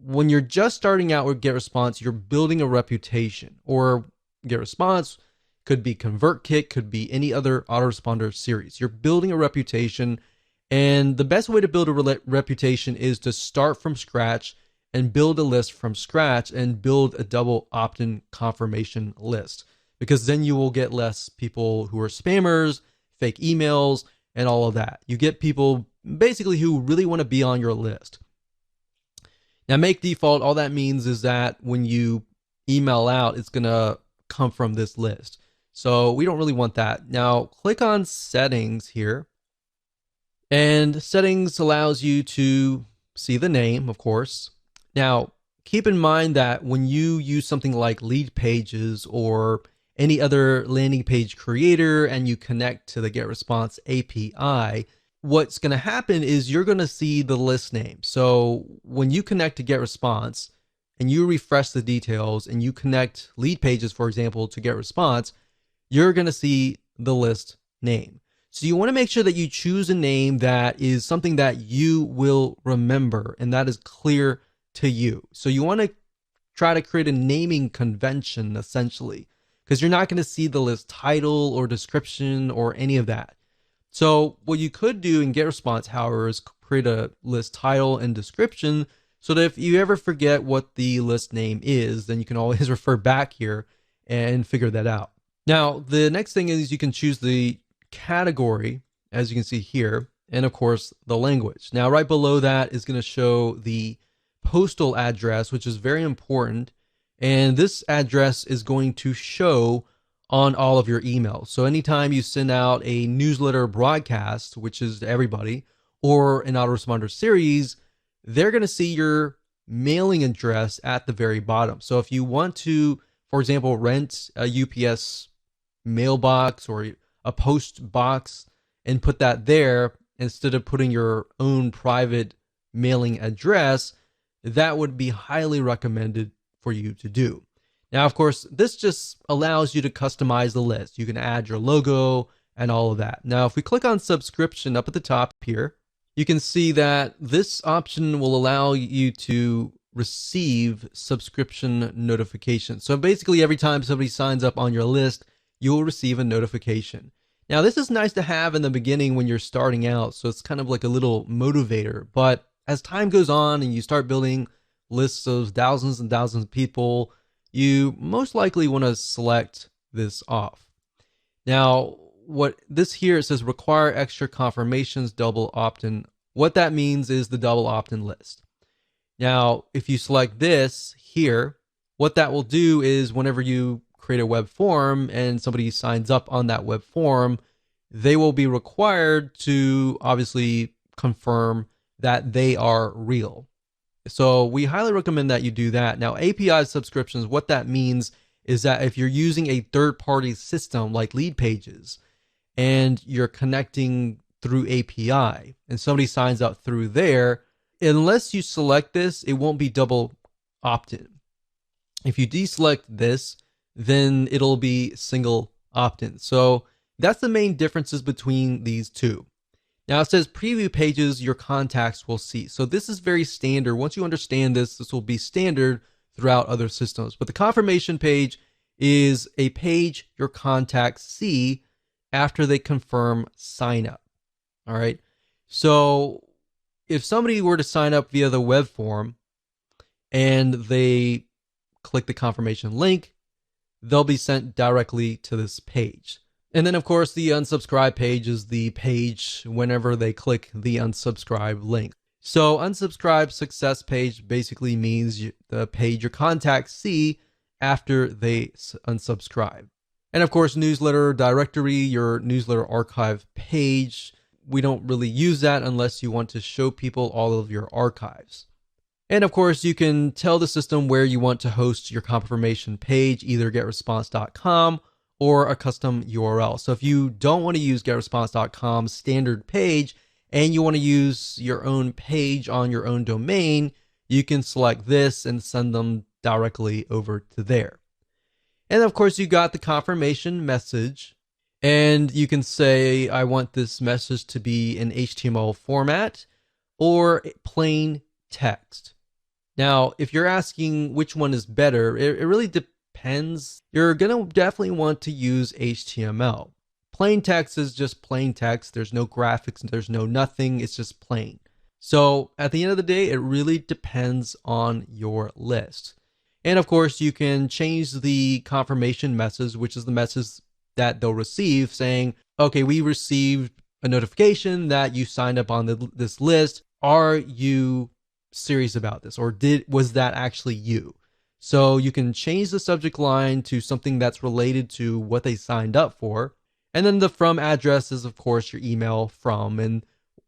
S1: when you're just starting out with GetResponse, you're building a reputation. Or GetResponse could be ConvertKit, could be any other autoresponder series. You're building a reputation, and the best way to build a reputation is to start from scratch and build a list from scratch and build a double opt-in confirmation list. Because then you will get less people who are spammers, fake emails, and all of that. You get people basically who really want to be on your list. Now, make default, all that means is that when you email out, it's going to come from this list. So we don't really want that. Now, click on Settings here. And Settings allows you to see the name, of course. Now, keep in mind that when you use something like Leadpages or any other landing page creator and you connect to the GetResponse API, what's going to happen is you're going to see the list name. So when you connect to GetResponse and you refresh the details and you connect Leadpages, for example, to GetResponse, you're going to see the list name. So you want to make sure that you choose a name that is something that you will remember and that is clear to you. So you want to try to create a naming convention, essentially, because you're not going to see the list title or description or any of that. So what you could do in GetResponse, however, is create a list title and description so that if you ever forget what the list name is, then you can always refer back here and figure that out. Now, the next thing is you can choose the category, as you can see here, and of course the language. Now, right below that is going to show the postal address, which is very important. And this address is going to show on all of your emails. So anytime you send out a newsletter broadcast, which is to everybody, or an autoresponder series, they're going to see your mailing address at the very bottom. So if you want to, for example, rent a UPS mailbox or a post box and put that there instead of putting your own private mailing address, that would be highly recommended for you to do. Now, of course, this just allows you to customize the list. You can add your logo and all of that. Now, if we click on subscription up at the top here, you can see that this option will allow you to receive subscription notifications. So basically, every time somebody signs up on your list, you will receive a notification. Now, this is nice to have in the beginning when you're starting out, so it's kind of like a little motivator. But as time goes on and you start building lists of thousands and thousands of people, you most likely want to select this off. Now, what this here, it says require extra confirmations, double opt-in. What that means is the double opt-in list. Now, if you select this here, what that will do is whenever you create a web form and somebody signs up on that web form, they will be required to obviously confirm that they are real. So we highly recommend that you do that. Now, API subscriptions, what that means is that if you're using a third-party system like Leadpages and you're connecting through API and somebody signs up through there, unless you select this, it won't be double opt-in. If you deselect this, then it'll be single opt-in. So that's the main differences between these two. Now it says preview pages your contacts will see. So this is very standard. Once you understand this, this will be standard throughout other systems. But the confirmation page is a page your contacts see after they confirm sign up. All right. So if somebody were to sign up via the web form and they click the confirmation link, they'll be sent directly to this page. And then, of course, the unsubscribe page is the page whenever they click the unsubscribe link. So unsubscribe success page basically means the page your contacts see after they unsubscribe. And of course, newsletter directory, your newsletter archive page. We don't really use that unless you want to show people all of your archives. And of course, you can tell the system where you want to host your confirmation page, either getresponse.com or a custom URL. So if you don't want to use getresponse.com's standard page and you want to use your own page on your own domain, you can select this and send them directly over to there. And of course, you got the confirmation message, and you can say, I want this message to be in HTML format or plain text. Now, if you're asking which one is better, it really depends. You're going to definitely want to use HTML. Plain text is just plain text. There's no graphics, there's no nothing. It's just plain. So at the end of the day, it really depends on your list. And of course, you can change the confirmation message, which is the message that they'll receive saying, okay, we received a notification that you signed up on this list. Are you serious about this? Or was that actually you? So you can change the subject line to something that's related to what they signed up for. And then the from address is, of course, your email from. And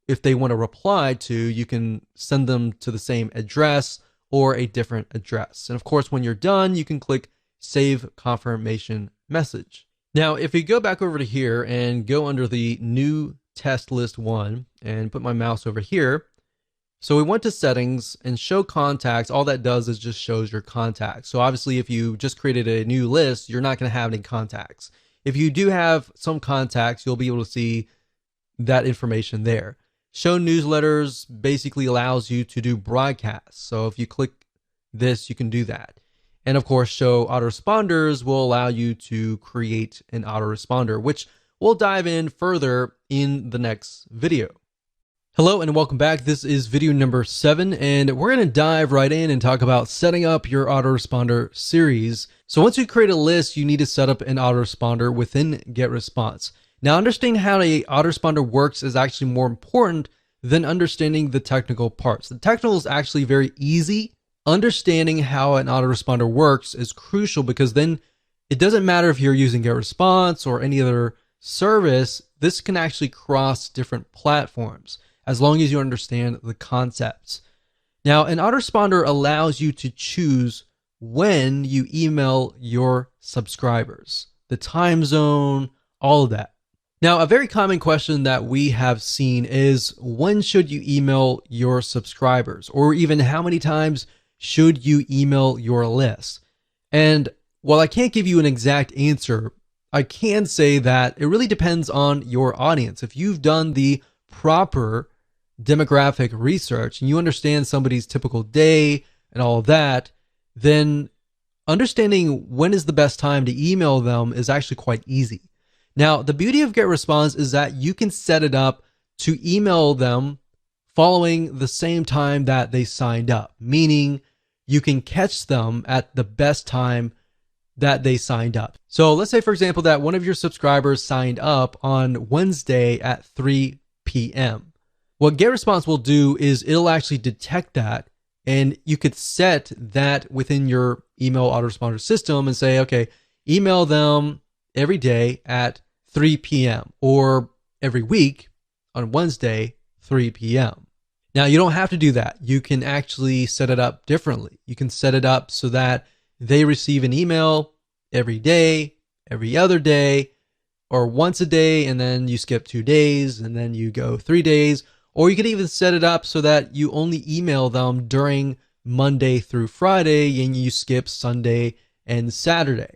S1: if they want to reply to, you can send them to the same address or a different address. And of course, when you're done, you can click Save Confirmation Message. Now, if you go back over to here and go under the new test list 1 and put my mouse over here, so we went to settings and show contacts. All that does is just shows your contacts. So obviously, if you just created a new list, you're not going to have any contacts. If you do have some contacts, you'll be able to see that information there. Show newsletters basically allows you to do broadcasts. So if you click this, you can do that. And of course, show autoresponders will allow you to create an autoresponder, which we'll dive in further in the next video. Hello and welcome back. This is video number 7, and we're going to dive right in and talk about setting up your autoresponder series. So once you create a list, you need to set up an autoresponder within GetResponse. Now, understanding how an autoresponder works is actually more important than understanding the technical parts. The technical is actually very easy. Understanding how an autoresponder works is crucial, because then it doesn't matter if you're using GetResponse or any other service. This can actually cross different platforms. as long as you understand the concepts. Now, an autoresponder allows you to choose when you email your subscribers, the time zone, all of that. Now, a very common question that we have seen is, when should you email your subscribers? Or even how many times should you email your list? And while I can't give you an exact answer, I can say that it really depends on your audience. If you've done the proper demographic research and you understand somebody's typical day and all of that, then understanding when is the best time to email them is actually quite easy. Now, the beauty of GetResponse is that you can set it up to email them following the same time that they signed up, meaning you can catch them at the best time that they signed up. So let's say, for example, that one of your subscribers signed up on Wednesday at 3 p.m. What GetResponse will do is it'll actually detect that, and you could set that within your email autoresponder system and say, okay, email them every day at 3 p.m. or every week on Wednesday, 3 p.m. Now, you don't have to do that. You can actually set it up differently. You can set it up so that they receive an email every day, every other day, or once a day, and then you skip 2 days, and then you go 3 days. Or you could even set it up so that you only email them during Monday through Friday, and you skip Sunday and Saturday.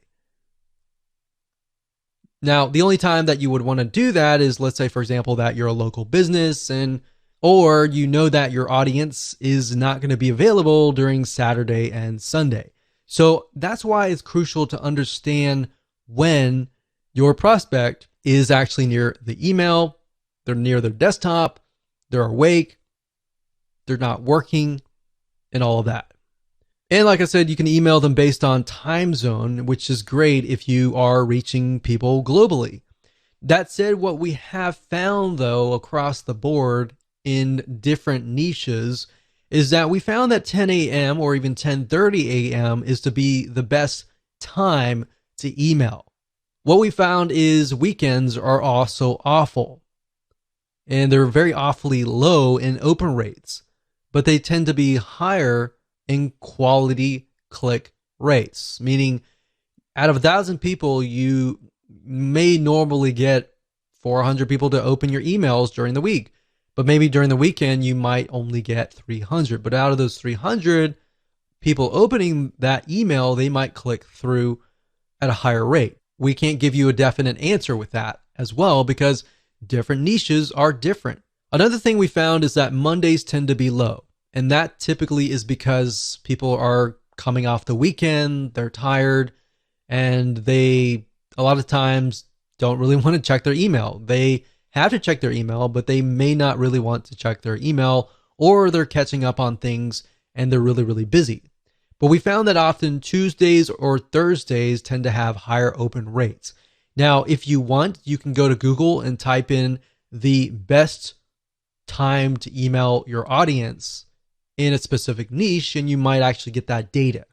S1: Now, the only time that you would want to do that is, let's say, for example, that you're a local business or you know that your audience is not going to be available during Saturday and Sunday. So that's why it's crucial to understand when your prospect is actually near the email, they're near their desktop, they're awake, they're not working, and all of that. And like I said, you can email them based on time zone, which is great if you are reaching people globally. That said, what we have found though across the board in different niches is that we found that 10 a.m. or even 10:30 a.m. is to be the best time to email. What we found is weekends are also awful, and they're very awfully low in open rates, but they tend to be higher in quality click rates, meaning out of 1,000 people, you may normally get 400 people to open your emails during the week, but maybe during the weekend, you might only get 300. But out of those 300 people opening that email, they might click through at a higher rate. We can't give you a definite answer with that as well, because different niches are different. Another thing we found is that Mondays tend to be low. And that typically is because people are coming off the weekend, they're tired, and they, a lot of times, don't really want to check their email. They have to check their email, but they may not really want to check their email, or they're catching up on things and they're really, really busy. But we found that often Tuesdays or Thursdays tend to have higher open rates. Now, if you want, you can go to Google and type in the best time to email your audience in a specific niche, and you might actually get that data.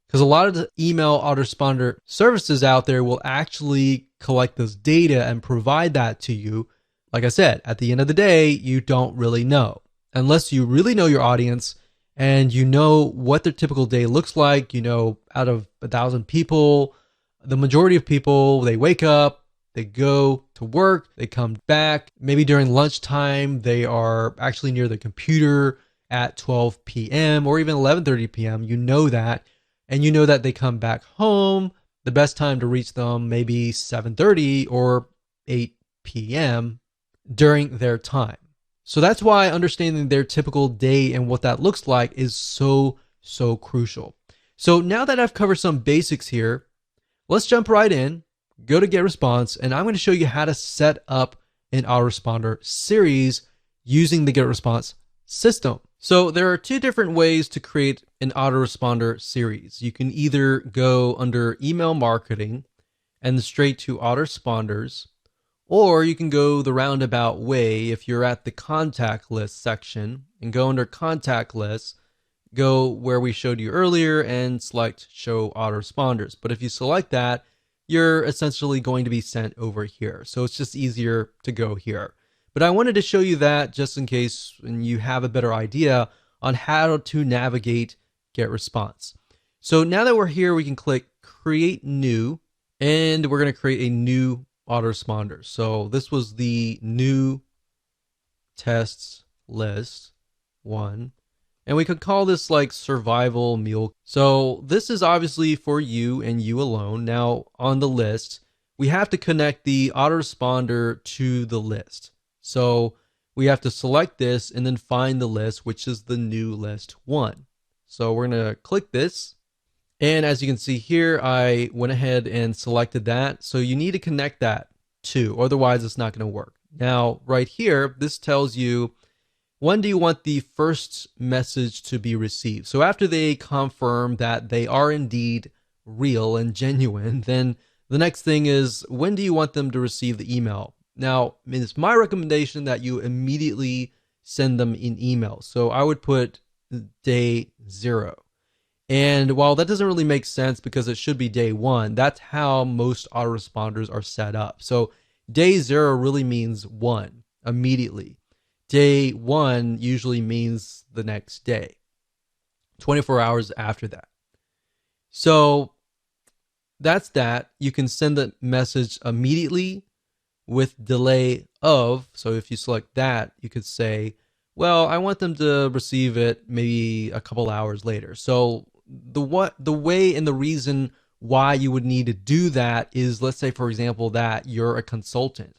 S1: Because a lot of the email autoresponder services out there will actually collect this data and provide that to you. Like I said, at the end of the day, you don't really know. Unless you really know your audience and you know what their typical day looks like. You know, out of 1,000 people, the majority of people, they wake up, they go to work, they come back. Maybe during lunchtime, they are actually near the computer at 12 p.m. or even 11:30 p.m. You know that. And you know that they come back home. The best time to reach them maybe 7:30 or 8 p.m. during their time. So that's why understanding their typical day and what that looks like is so crucial. So now that I've covered some basics here, let's jump right in, go to GetResponse, and I'm going to show you how to set up an autoresponder series using the GetResponse system. So there are two different ways to create an autoresponder series. You can either go under email marketing and straight to autoresponders, or you can go the roundabout way if you're at the contact list section and go under contact list, go where we showed you earlier and select show autoresponders. But if you select that, you're essentially going to be sent over here. So it's just easier to go here. But I wanted to show you that just in case and you have a better idea on how to navigate GetResponse. So now that we're here, we can click Create New, and we're going to create a new autoresponder. So this was the new tests list 1. And we could call this like survival meal. So this is obviously for you and you alone. Now on the list, we have to connect the autoresponder to the list. So we have to select this and then find the list, which is the new list 1. So we're going to click this. And as you can see here, I went ahead and selected that. So you need to connect that too, otherwise it's not going to work. Now right here, this tells you when do you want the first message to be received. So after they confirm that they are indeed real and genuine, then the next thing is when do you want them to receive the email. Now, it's my recommendation that you immediately send them an email. So I would put day 0. And while that doesn't really make sense because it should be day 1, that's how most autoresponders are set up. So day 0 really means 1, immediately. Day 1 usually means the next day, 24 hours after that. So that's that. You can send the message immediately with delay of. So if you select that, you could say, well, I want them to receive it maybe a couple hours later. So the way and the reason why you would need to do that is, let's say, for example, that you're a consultant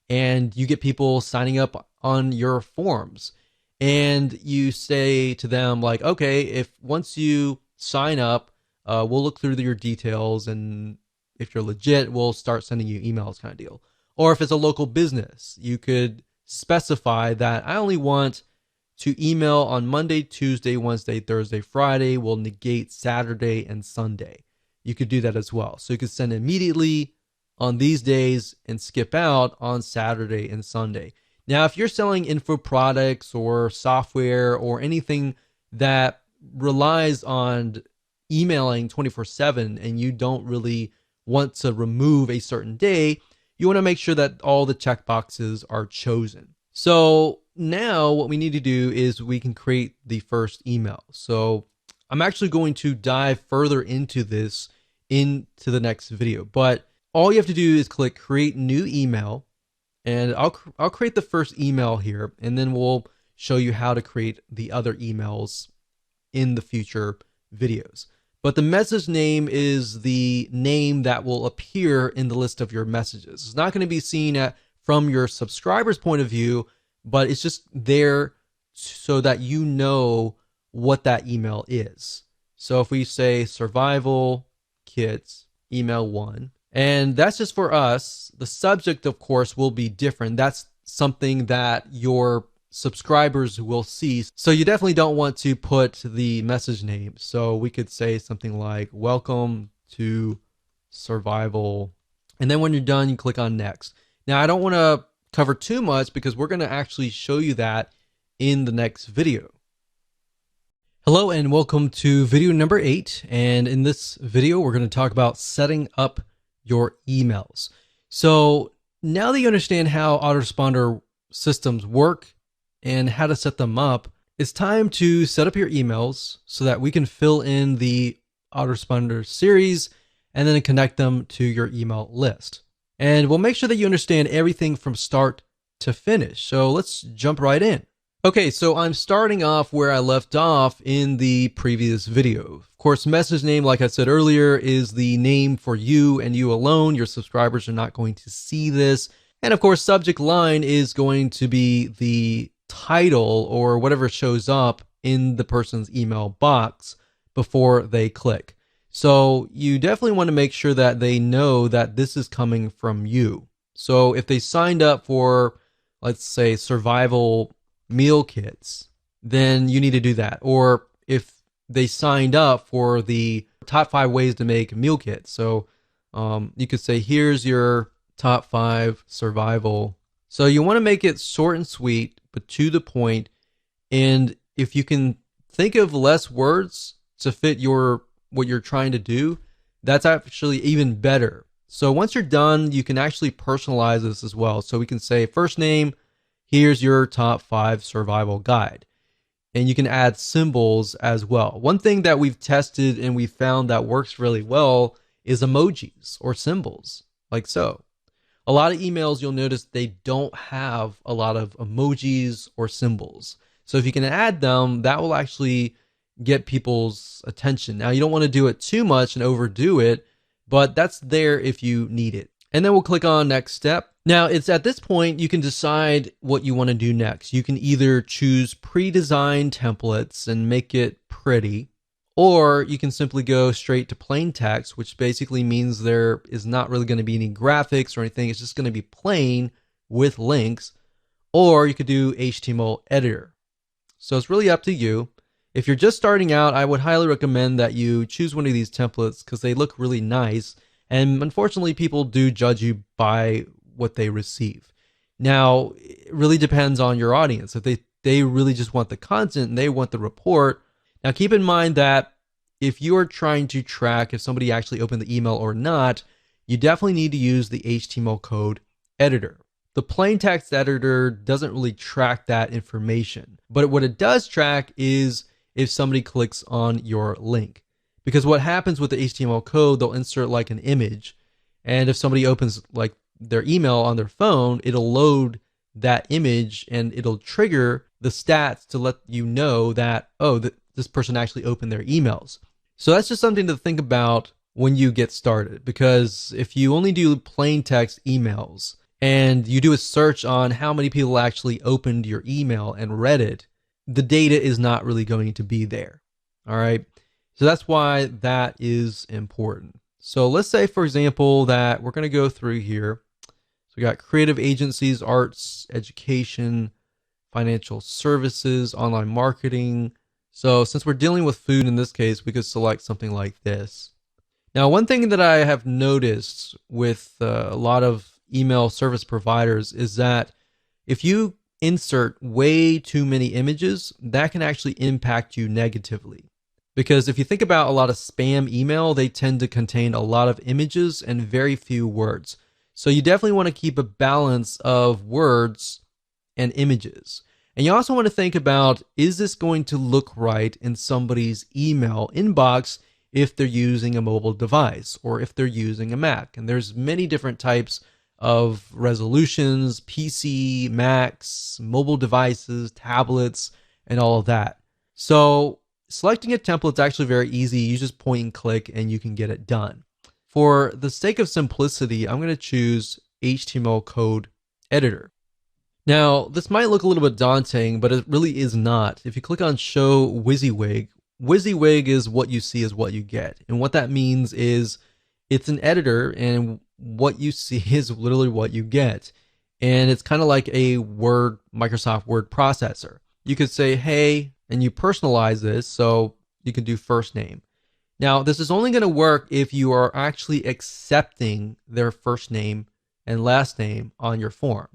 S1: and you get people signing up on your forms and you say to them like, okay, if once you sign up, we'll look through your details, and if you're legit, we'll start sending you emails, kind of deal. Or if it's a local business, you could specify that I only want to email on Monday, Tuesday, Wednesday, Thursday, Friday. We'll negate Saturday and Sunday. You could do that as well. So you could send immediately on these days and skip out on Saturday and Sunday. Now, if you're selling info products or software or anything that relies on emailing 24/7 and you don't really want to remove a certain day, you want to make sure that all the checkboxes are chosen. So now what we need to do is we can create the first email. So I'm actually going to dive further into this into the next video, but all you have to do is click create new email, and I'll create the first email here, and then we'll show you how to create the other emails in the future videos. But the message name is the name that will appear in the list of your messages. It's not going to be seen from your subscriber's point of view, but it's just there so that you know what that email is. So if we say survival kits email 1, and that's just for us, the subject, of course, will be different. That's something that your subscribers will see. So you definitely don't want to put the message name. So we could say something like welcome to survival. And then when you're done, you click on next. Now I don't want to cover too much because we're going to actually show you that in the next video. Hello and welcome to video number 8. And in this video, we're going to talk about setting up your emails. So now that you understand how autoresponder systems work and how to set them up, it's time to set up your emails so that we can fill in the autoresponder series and then connect them to your email list. And we'll make sure that you understand everything from start to finish. So let's jump right in. Okay, so I'm starting off where I left off in the previous video. Of course, message name, like I said earlier, is the name for you and you alone. Your subscribers are not going to see this. And of course, subject line is going to be the title or whatever shows up in the person's email box before they click. So you definitely want to make sure that they know that this is coming from you. So if they signed up for, let's say, survival meal kits, then you need to do that. Or if they signed up for the top 5 ways to make meal kits, so you could say, here's your top 5 survival. So you want to make it short and sweet, but to the point. And if you can think of less words to fit what you're trying to do, that's actually even better. So once you're done, you can actually personalize this as well. So we can say first name, here's your top 5 survival guide. And you can add symbols as well. One thing that we've tested and we found that works really well is emojis or symbols, like so. A lot of emails, you'll notice they don't have a lot of emojis or symbols. So if you can add them, that will actually get people's attention. Now, you don't want to do it too much and overdo it, but that's there if you need it. And then we'll click on next step. Now, it's at this point you can decide what you want to do next. You can either choose pre-designed templates and make it pretty, or you can simply go straight to plain text, which basically means there is not really going to be any graphics or anything. It's just going to be plain with links. Or you could do HTML editor. So it's really up to you. If you're just starting out, I would highly recommend that you choose one of these templates because they look really nice. And unfortunately, people do judge you by what they receive. Now, it really depends on your audience. If they really just want the content and they want the report. Now, keep in mind that if you are trying to track if somebody actually opened the email or not, you definitely need to use the HTML code editor. The plain text editor doesn't really track that information, but what it does track is if somebody clicks on your link. Because what happens with the HTML code, they'll insert like an image, and if somebody opens like their email on their phone, it'll load that image and it'll trigger the stats to let you know that, oh, this person actually opened their emails. So that's just something to think about when you get started, because if you only do plain text emails and you do a search on how many people actually opened your email and read it, the data is not really going to be there. All right. So that's why that is important. So let's say, for example, that we're going to go through here. So we got creative agencies, arts, education, financial services, online marketing. So since we're dealing with food in this case, we could select something like this. Now, one thing that I have noticed with a lot of email service providers is that if you insert way too many images, that can actually impact you negatively. Because if you think about a lot of spam email, they tend to contain a lot of images and very few words. So you definitely want to keep a balance of words and images. And you also want to think about, is this going to look right in somebody's email inbox if they're using a mobile device or if they're using a Mac? And there's many different types of resolutions: PC, Macs, mobile devices, tablets, and all of that. So selecting a template is actually very easy. You just point and click and you can get it done. For the sake of simplicity, I'm going to choose HTML code editor. Now, this might look a little bit daunting, but it really is not. If you click on Show WYSIWYG, WYSIWYG is what you see is what you get. And what that means is it's an editor, and what you see is literally what you get. And it's kind of like a Microsoft Word processor. You could say, hey, and you personalize this, so you can do first name. Now, this is only going to work if you are actually accepting their first name and last name on your form.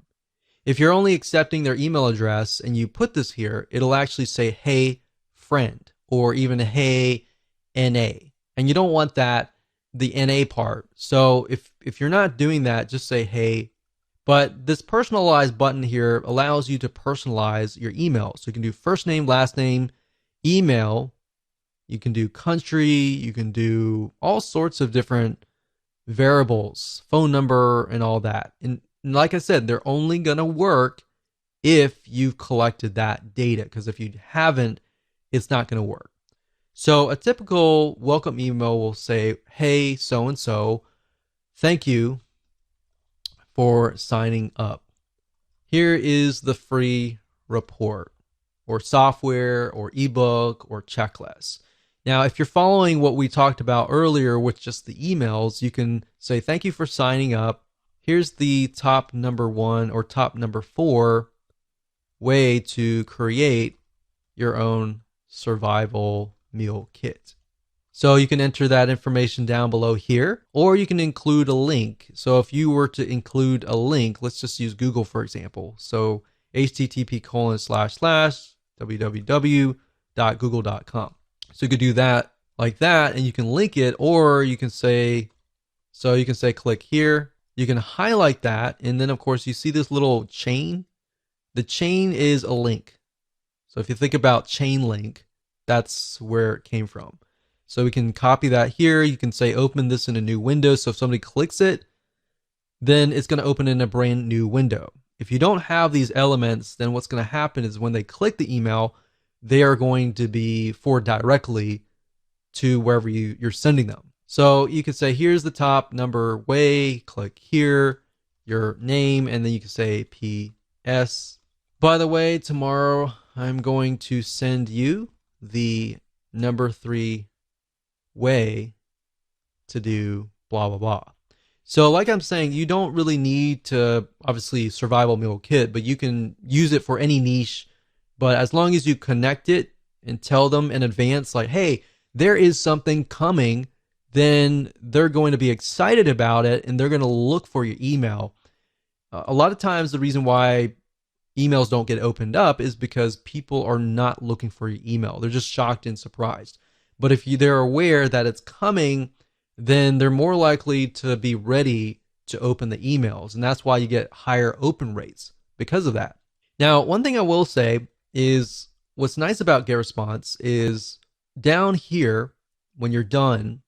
S1: If you're only accepting their email address and you put this here, it'll actually say, hey, friend, or even hey, NA. And you don't want that, the NA part. So if you're not doing that, just say hey. But this personalized button here allows you to personalize your email. So you can do first name, last name, email. You can do country. You can do all sorts of different variables, phone number, and all that. And like I said, they're only going to work if you've collected that data, because if you haven't, it's not going to work. So a typical welcome email will say, hey, so-and-so, thank you for signing up. Here is the free report or software or ebook or checklist. Now, if you're following what we talked about earlier with just the emails, you can say, thank you for signing up. Here's the top number 1 or top number 4 way to create your own survival meal kit. So you can enter that information down below here, or you can include a link. So if you were to include a link, let's just use Google for example. So http://www.google.com. So you could do that like that, and you can link it, or you can say, click here. You can highlight that, and then of course you see this little chain. The chain is a link. So if you think about chain link, that's where it came from. So we can copy that here. You can say open this in a new window. So if somebody clicks it, then it's going to open in a brand new window. If you don't have these elements, then what's going to happen is when they click the email, they are going to be forwarded directly to wherever you're sending them. So you could say, here's the top number way, click here, your name, and then you can say PS. By the way, tomorrow I'm going to send you the number 3 way to do blah, blah, blah. So like I'm saying, you don't really need to, obviously, survival meal kit, but you can use it for any niche. But as long as you connect it and tell them in advance, like, hey, there is something coming, then they're going to be excited about it and they're going to look for your email. A lot of times the reason why emails don't get opened up is because people are not looking for your email. They're just shocked and surprised. But if they're aware that it's coming, then they're more likely to be ready to open the emails. And that's why you get higher open rates because of that. Now, one thing I will say is what's nice about GetResponse is down here, when you're done,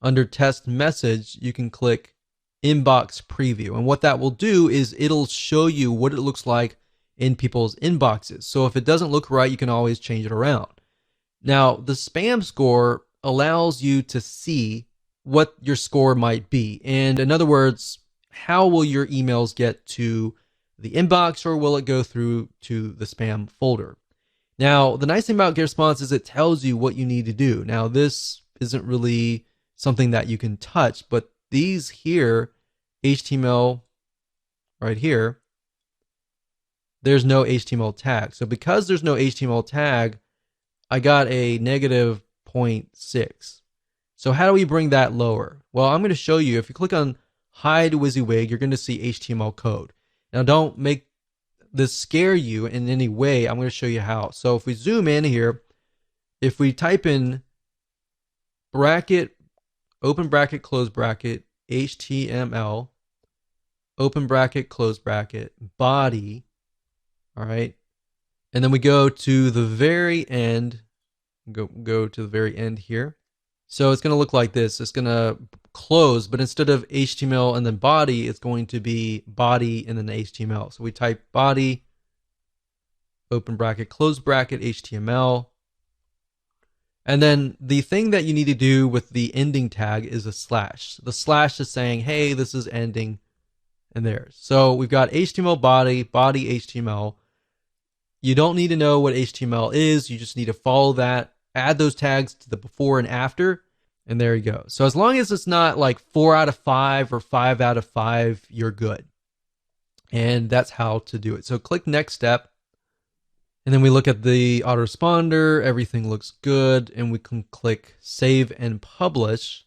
S1: under test message, you can click inbox preview. And what that will do is it'll show you what it looks like in people's inboxes. So if it doesn't look right, you can always change it around. Now, the spam score allows you to see what your score might be. And in other words, how will your emails get to the inbox, or will it go through to the spam folder? Now, the nice thing about GetResponse is it tells you what you need to do. Now, this isn't really something that you can touch, but these here, HTML right here, there's no HTML tag. So because there's no HTML tag, I got a negative 0.6. So how do we bring that lower? Well, I'm going to show you. If you click on hide WYSIWYG, you're going to see HTML code. Now, don't make this scare you in any way. I'm going to show you how. So if we zoom in here, if we type in bracket, open bracket, close bracket, HTML, open bracket, close bracket, body, all right, and then we go to the very end, go to the very end here. So it's going to look like this. It's going to close, but instead of HTML and then body, it's going to be body and then HTML. So we type body, open bracket, close bracket, HTML. And then the thing that you need to do with the ending tag is a slash. The slash is saying, hey, this is ending, and there. So we've got HTML body, body HTML. You don't need to know what HTML is. You just need to follow that, add those tags to the before and after, and there you go. So as long as it's not like 4 out of 5 or 5 out of 5, you're good. And that's how to do it. So click next step. And then we look at the autoresponder, everything looks good, and we can click save and publish.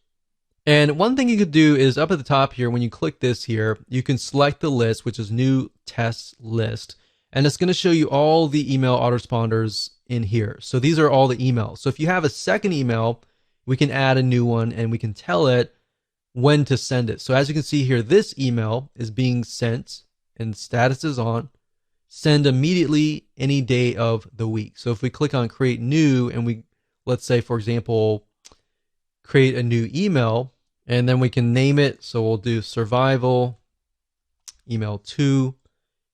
S1: And one thing you could do is up at the top here, when you click this here, you can select the list, which is new test list, and it's going to show you all the email autoresponders in here. So these are all the emails. So if you have a second email, we can add a new one and we can tell it when to send it. So as you can see here, this email is being sent and status is on. Send immediately any day of the week. So if we click on create new and we, let's say, for example, create a new email, and then we can name it. So we'll do survival email 2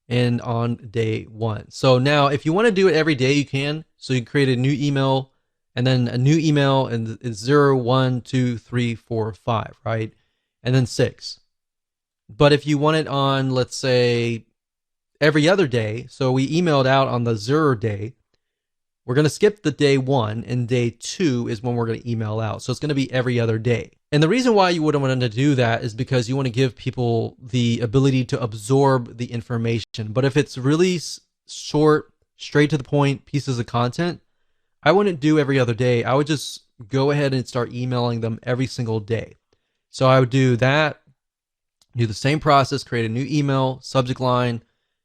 S1: and on day 1. So now if you want to do it every day, you can. So you create a new email and then a new email, and it's 0, 1, 2, 3, 4, 5, right? And then 6. But if you want it on, let's say, every other day, so we emailed out on the 0 day, we're going to skip the day 1, and day 2 is when we're going to email out. So it's going to be every other day. And the reason why you wouldn't want to do that is because you want to give people the ability to absorb the information. But if it's really short, straight to the point pieces of content, I wouldn't do every other day. I would just go ahead and start emailing them every single day. So I would do that, do the same process, create a new email, subject line,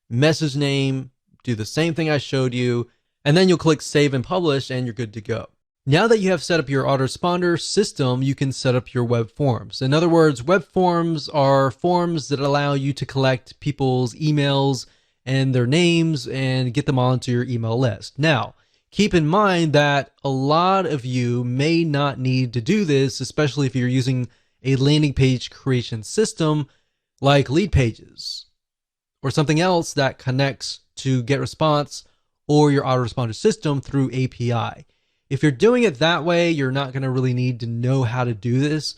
S1: message name, do the same thing I showed you, and then you'll click save and publish and you're good to go. Now that you have set up your autoresponder system, you can set up your web forms. In other words, web forms are forms that allow you to collect people's emails and their names and get them onto your email list. Now, keep in mind that a lot of you may not need to do this, especially if you're using a landing page creation system like Leadpages or something else that connects to GetResponse or your autoresponder system through API. If you're doing it that way, you're not going to really need to know how to do this.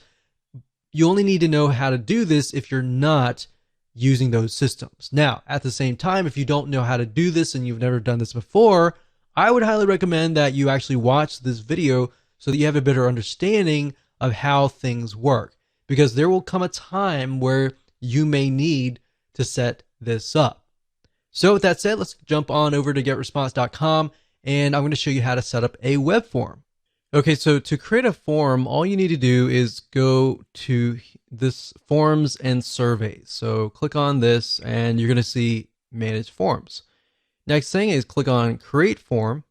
S1: You only need to know how to do this if you're not using those systems. Now, at the same time, if you don't know how to do this and you've never done this before, I would highly recommend that you actually watch this video so that you have a better understanding of how things work, because there will come a time where you may need to set this up. So with that said, let's jump on over to getresponse.com, and I'm going to show you how to set up a web form. Okay, so to create a form, all you need to do is go to this forms and surveys. So click on this and you're going to see manage forms. Next thing is click on create form.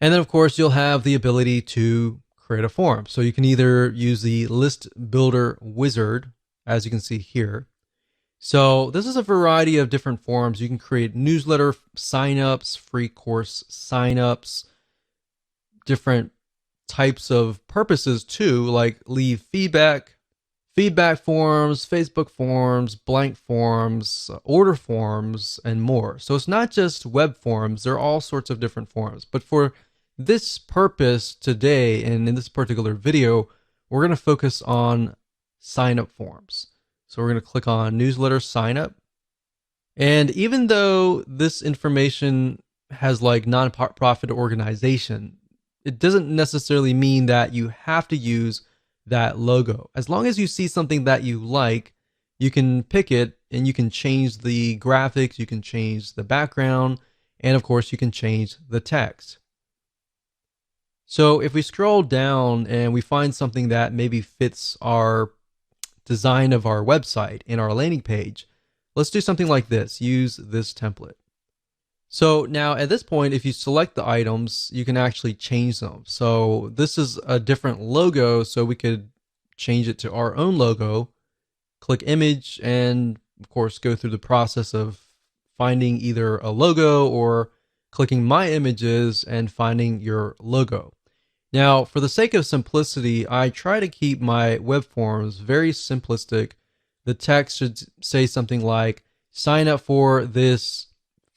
S1: And then of course you'll have the ability to create a form. So you can either use the list builder wizard, as you can see here. So this is a variety of different forms. You can create newsletter signups, free course signups, different types of purposes too, like leave feedback forms, Facebook forms, blank forms, order forms, and more. So it's not just web forms, there are all sorts of different forms. But for this purpose today, and in this particular video, we're going to focus on sign up forms. So we're going to click on newsletter sign up. And even though this information has like nonprofit organization, it doesn't necessarily mean that you have to use that logo. As long as you see something that you like, you can pick it and you can change the graphics, you can change the background, and of course you can change the text. So if we scroll down and we find something that maybe fits our design of our website in our landing page, let's do something like this. Use this template. So now at this point, if you select the items, you can actually change them. So this is a different logo, so we could change it to our own logo, click image, and of course go through the process of finding either a logo or clicking my images and finding your logo. Now, for the sake of simplicity, I try to keep my web forms very simplistic. The text should say something like, sign up for this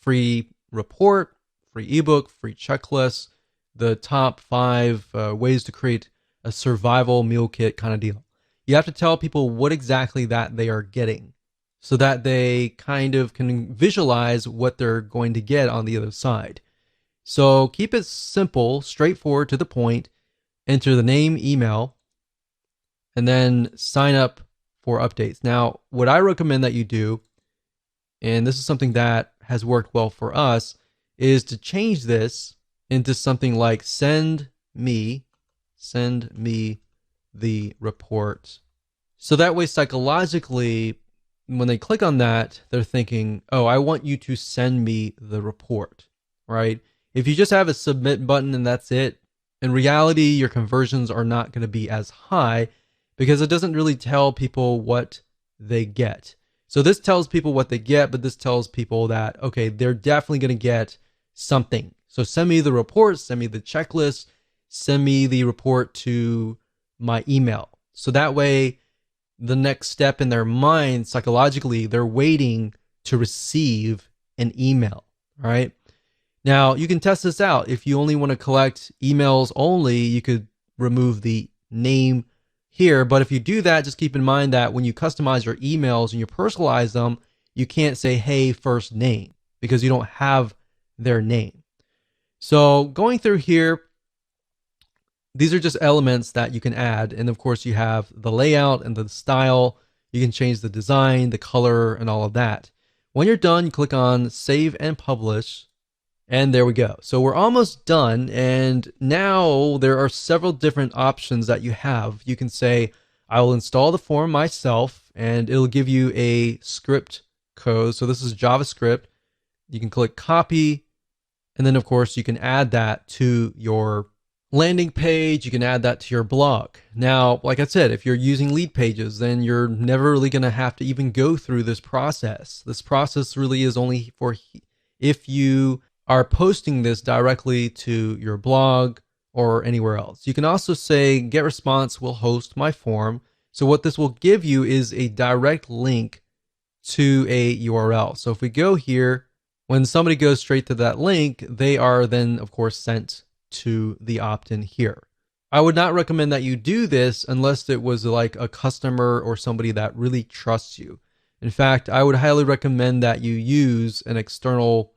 S1: free report, free ebook, free checklist, the top 5 ways to create a survival meal kit kind of deal. You have to tell people what exactly that they are getting so that they kind of can visualize what they're going to get on the other side. So keep it simple, straightforward, to the point, enter the name, email, and then sign up for updates. Now, what I recommend that you do, and this is something that has worked well for us, is to change this into something like send me the report. So that way, psychologically, when they click on that, they're thinking, oh, I want you to send me the report, right? If you just have a submit button and that's it, in reality, your conversions are not going to be as high because it doesn't really tell people what they get. So this tells people what they get, but this tells people that, okay, they're definitely going to get something. So send me the report, send me the checklist, send me the report to my email. So that way, the next step in their mind, psychologically, they're waiting to receive an email, all right? Now, you can test this out. If you only want to collect emails only, you could remove the name here. But if you do that, just keep in mind that when you customize your emails and you personalize them, you can't say, hey, first name, because you don't have their name. So going through here, these are just elements that you can add. And of course, you have the layout and the style. You can change the design, the color, and all of that. When you're done, you click on Save and Publish. And there we go. So we're almost done. And now there are several different options that you have. You can say, I will install the form myself, and it'll give you a script code. So this is JavaScript. You can click copy. And then, of course, you can add that to your landing page. You can add that to your blog. Now, like I said, if you're using Leadpages, then you're never really going to have to even go through this process. This process really is only for if you are posting this directly to your blog or anywhere else. You can also say GetResponse will host my form. So what this will give you is a direct link to a URL. So if we go here, when somebody goes straight to that link, they are then, of course, sent to the opt-in here. I would not recommend that you do this unless it was like a customer or somebody that really trusts you. In fact, I would highly recommend that you use an external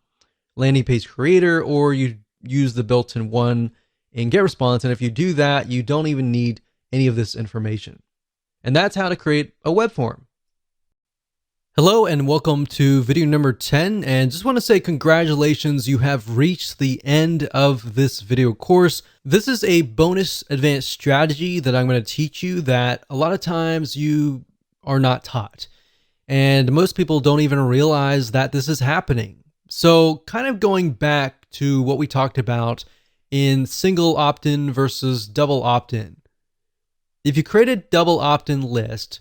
S1: landing page creator, or you use the built-in one in GetResponse. And if you do that, you don't even need any of this information. And that's how to create a web form. Hello and welcome to video number 10, and just want to say congratulations, you have reached the end of this video course. This is a bonus advanced strategy that I'm going to teach you that a lot of times you are not taught, and most people don't even realize that this is happening. So kind of going back to what we talked about in single opt-in versus double opt-in. If you create a double opt-in list,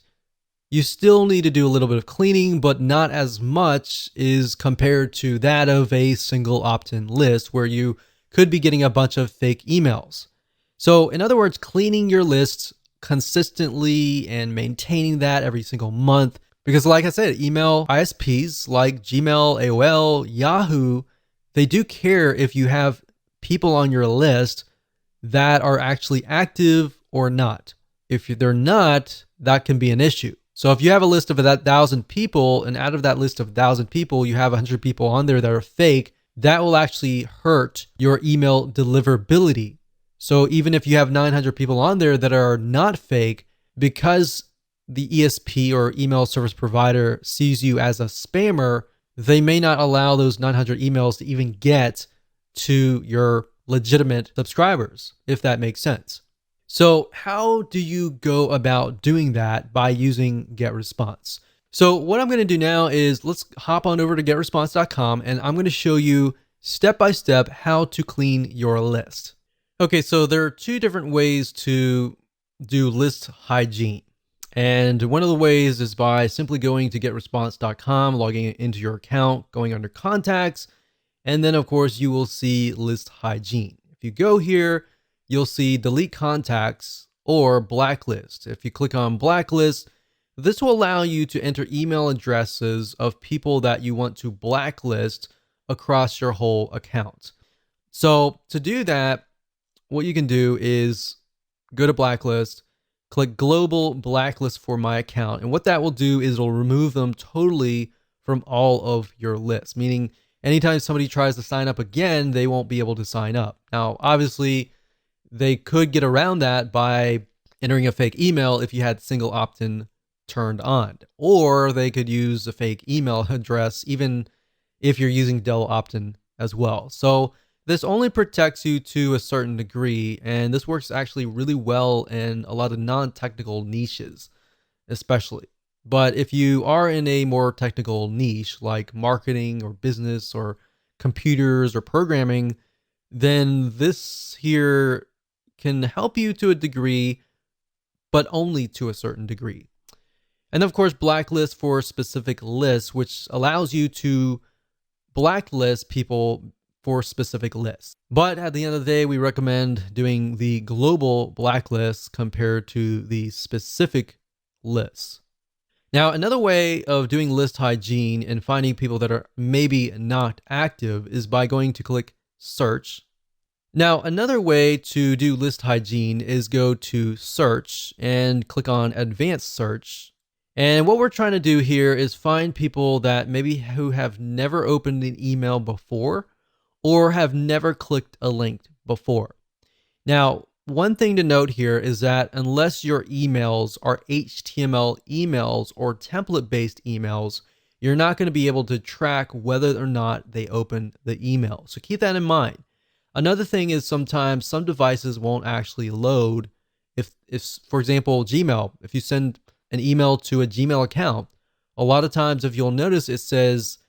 S1: you still need to do a little bit of cleaning, but not as much is compared to that of a single opt-in list where you could be getting a bunch of fake emails. So in other words, cleaning your lists consistently and maintaining that every single month. Because like I said, email ISPs like Gmail, AOL, Yahoo, they do care if you have people on your list that are actually active or not. If they're not, that can be an issue. So if you have a list of 1,000 people, and out of that list of 1,000 people, you have 100 people on there that are fake, that will actually hurt your email deliverability. So even if you have 900 people on there that are not fake, because the ESP or email service provider sees you as a spammer, they may not allow those 900 emails to even get to your legitimate subscribers, if that makes sense. So how do you go about doing that by using GetResponse? So what I'm going to do now is let's hop on over to getresponse.com, and I'm going to show you step by step how to clean your list. Okay, so there are two different ways to do list hygiene. And one of the ways is by simply going to getresponse.com, logging into your account, going under contacts, and then of course you will see list hygiene. If you go here, you'll see delete contacts or blacklist. If you click on blacklist, this will allow you to enter email addresses of people that you want to blacklist across your whole account. So to do that, what you can do is go to blacklist, click global blacklist for my account. And what that will do is it'll remove them totally from all of your lists, meaning anytime somebody tries to sign up again, they won't be able to sign up. Now, obviously, they could get around that by entering a fake email if you had single opt-in turned on, or they could use a fake email address even if you're using double opt-in as well. So this only protects you to a certain degree, and this works actually really well in a lot of non-technical niches, especially. But if you are in a more technical niche like marketing or business or computers or programming, then this here can help you to a degree, but only to a certain degree. And of course, blacklist for specific lists, which allows you to blacklist people for specific lists. But at the end of the day, we recommend doing the global blacklist compared to the specific lists. Now, another way of doing list hygiene and finding people that are maybe not active is by going to click search. Now, another way to do list hygiene is go to search and click on advanced search. And what we're trying to do here is find people that maybe who have never opened an email before or have never clicked a link before. Now, one thing to note here is that unless your emails are HTML emails or template-based emails, you're not going to be able to track whether or not they opened the email. So keep that in mind. Another thing is sometimes some devices won't actually load. If for example, Gmail, if you send an email to a Gmail account, a lot of times if you'll notice it says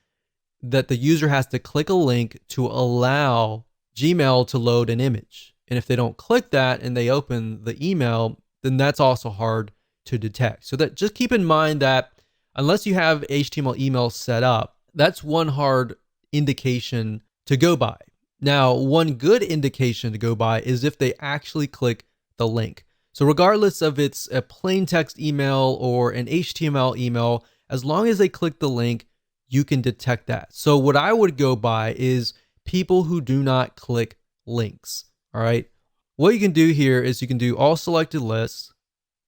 S1: that the user has to click a link to allow Gmail to load an image. And if they don't click that and they open the email, then that's also hard to detect. So that just keep in mind that unless you have HTML email set up, that's one hard indication to go by. Now, one good indication to go by is if they actually click the link. So regardless of it's a plain text email or an HTML email, as long as they click the link, you can detect that. So what I would go by is people who do not click links. All right. What you can do here is you can do all selected lists,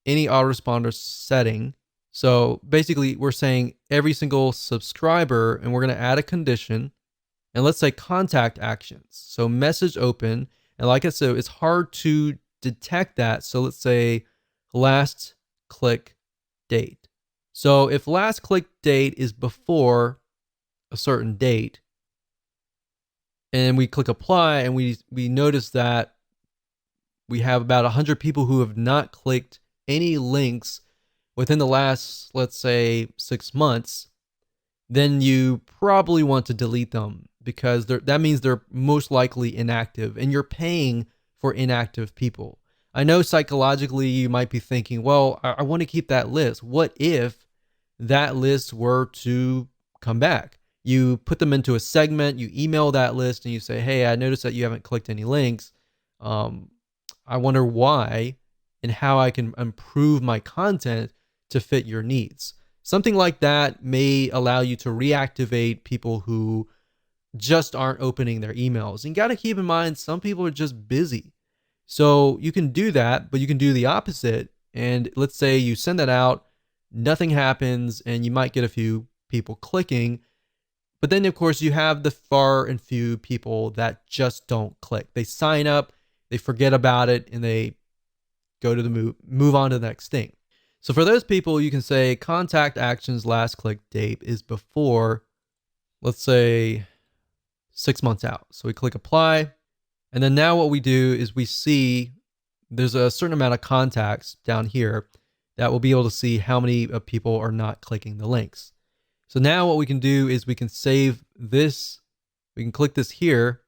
S1: any autoresponder setting. So basically we're saying every single subscriber, and we're going to add a condition, and let's say contact actions. So message open. And like I said, it's hard to detect that. So let's say last click date. So if last click date is before a certain date, and we click apply, and we notice that we have about 100 people who have not clicked any links within the last, let's say, 6 months, then you probably want to delete them, because that means they're most likely inactive, and you're paying for inactive people. I know psychologically you might be thinking, well, I want to keep that list. What if that list were to come back? You put them into a segment, you email that list, and you say, hey, I noticed that you haven't clicked any links. I wonder why and how I can improve my content to fit your needs. Something like that may allow you to reactivate people who just aren't opening their emails. And you got to keep in mind, some people are just busy. So you can do that, but you can do the opposite. And let's say you send that out, nothing happens, and you might get a few people clicking. But then, of course, you have the far and few people that just don't click. They sign up, they forget about it, and they go to the move on to the next thing. So for those people, you can say contact actions last click date is before, let's say, 6 months out. So we click apply. And then now what we do is we see there's a certain amount of contacts down here that we'll be able to see how many people are not clicking the links. So now what we can do is we can save this. We can click this here,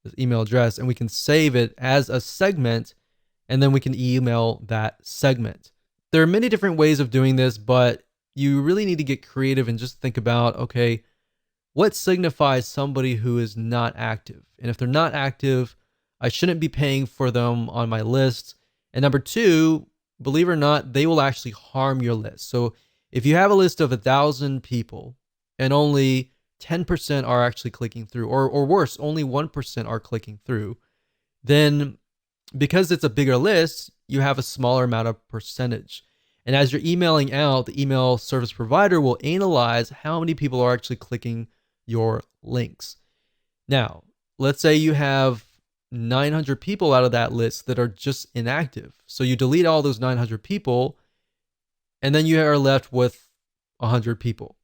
S1: this email address, and we can save it as a segment, and then we can email that segment. There are many different ways of doing this, but you really need to get creative and just think about, okay, what signifies somebody who is not active? And if they're not active, I shouldn't be paying for them on my list. And number two, believe it or not, they will actually harm your list. So if you have a list of 1,000 people and only 10% are actually clicking through, or worse, only 1% are clicking through, then because it's a bigger list, you have a smaller amount of percentage. And as you're emailing out, the email service provider will analyze how many people are actually clicking your links. Now, let's say you have 900 people out of that list that are just inactive. So you delete all those 900 people, and then you are left with 100 people.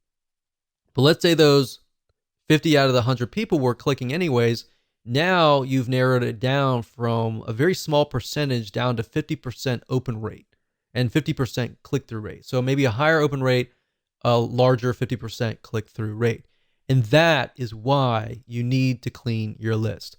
S1: But let's say those 50 out of the 100 people were clicking anyways. Now you've narrowed it down from a very small percentage down to 50% open rate and 50% click-through rate. So maybe a higher open rate, a larger 50% click-through rate. And that is why you need to clean your list.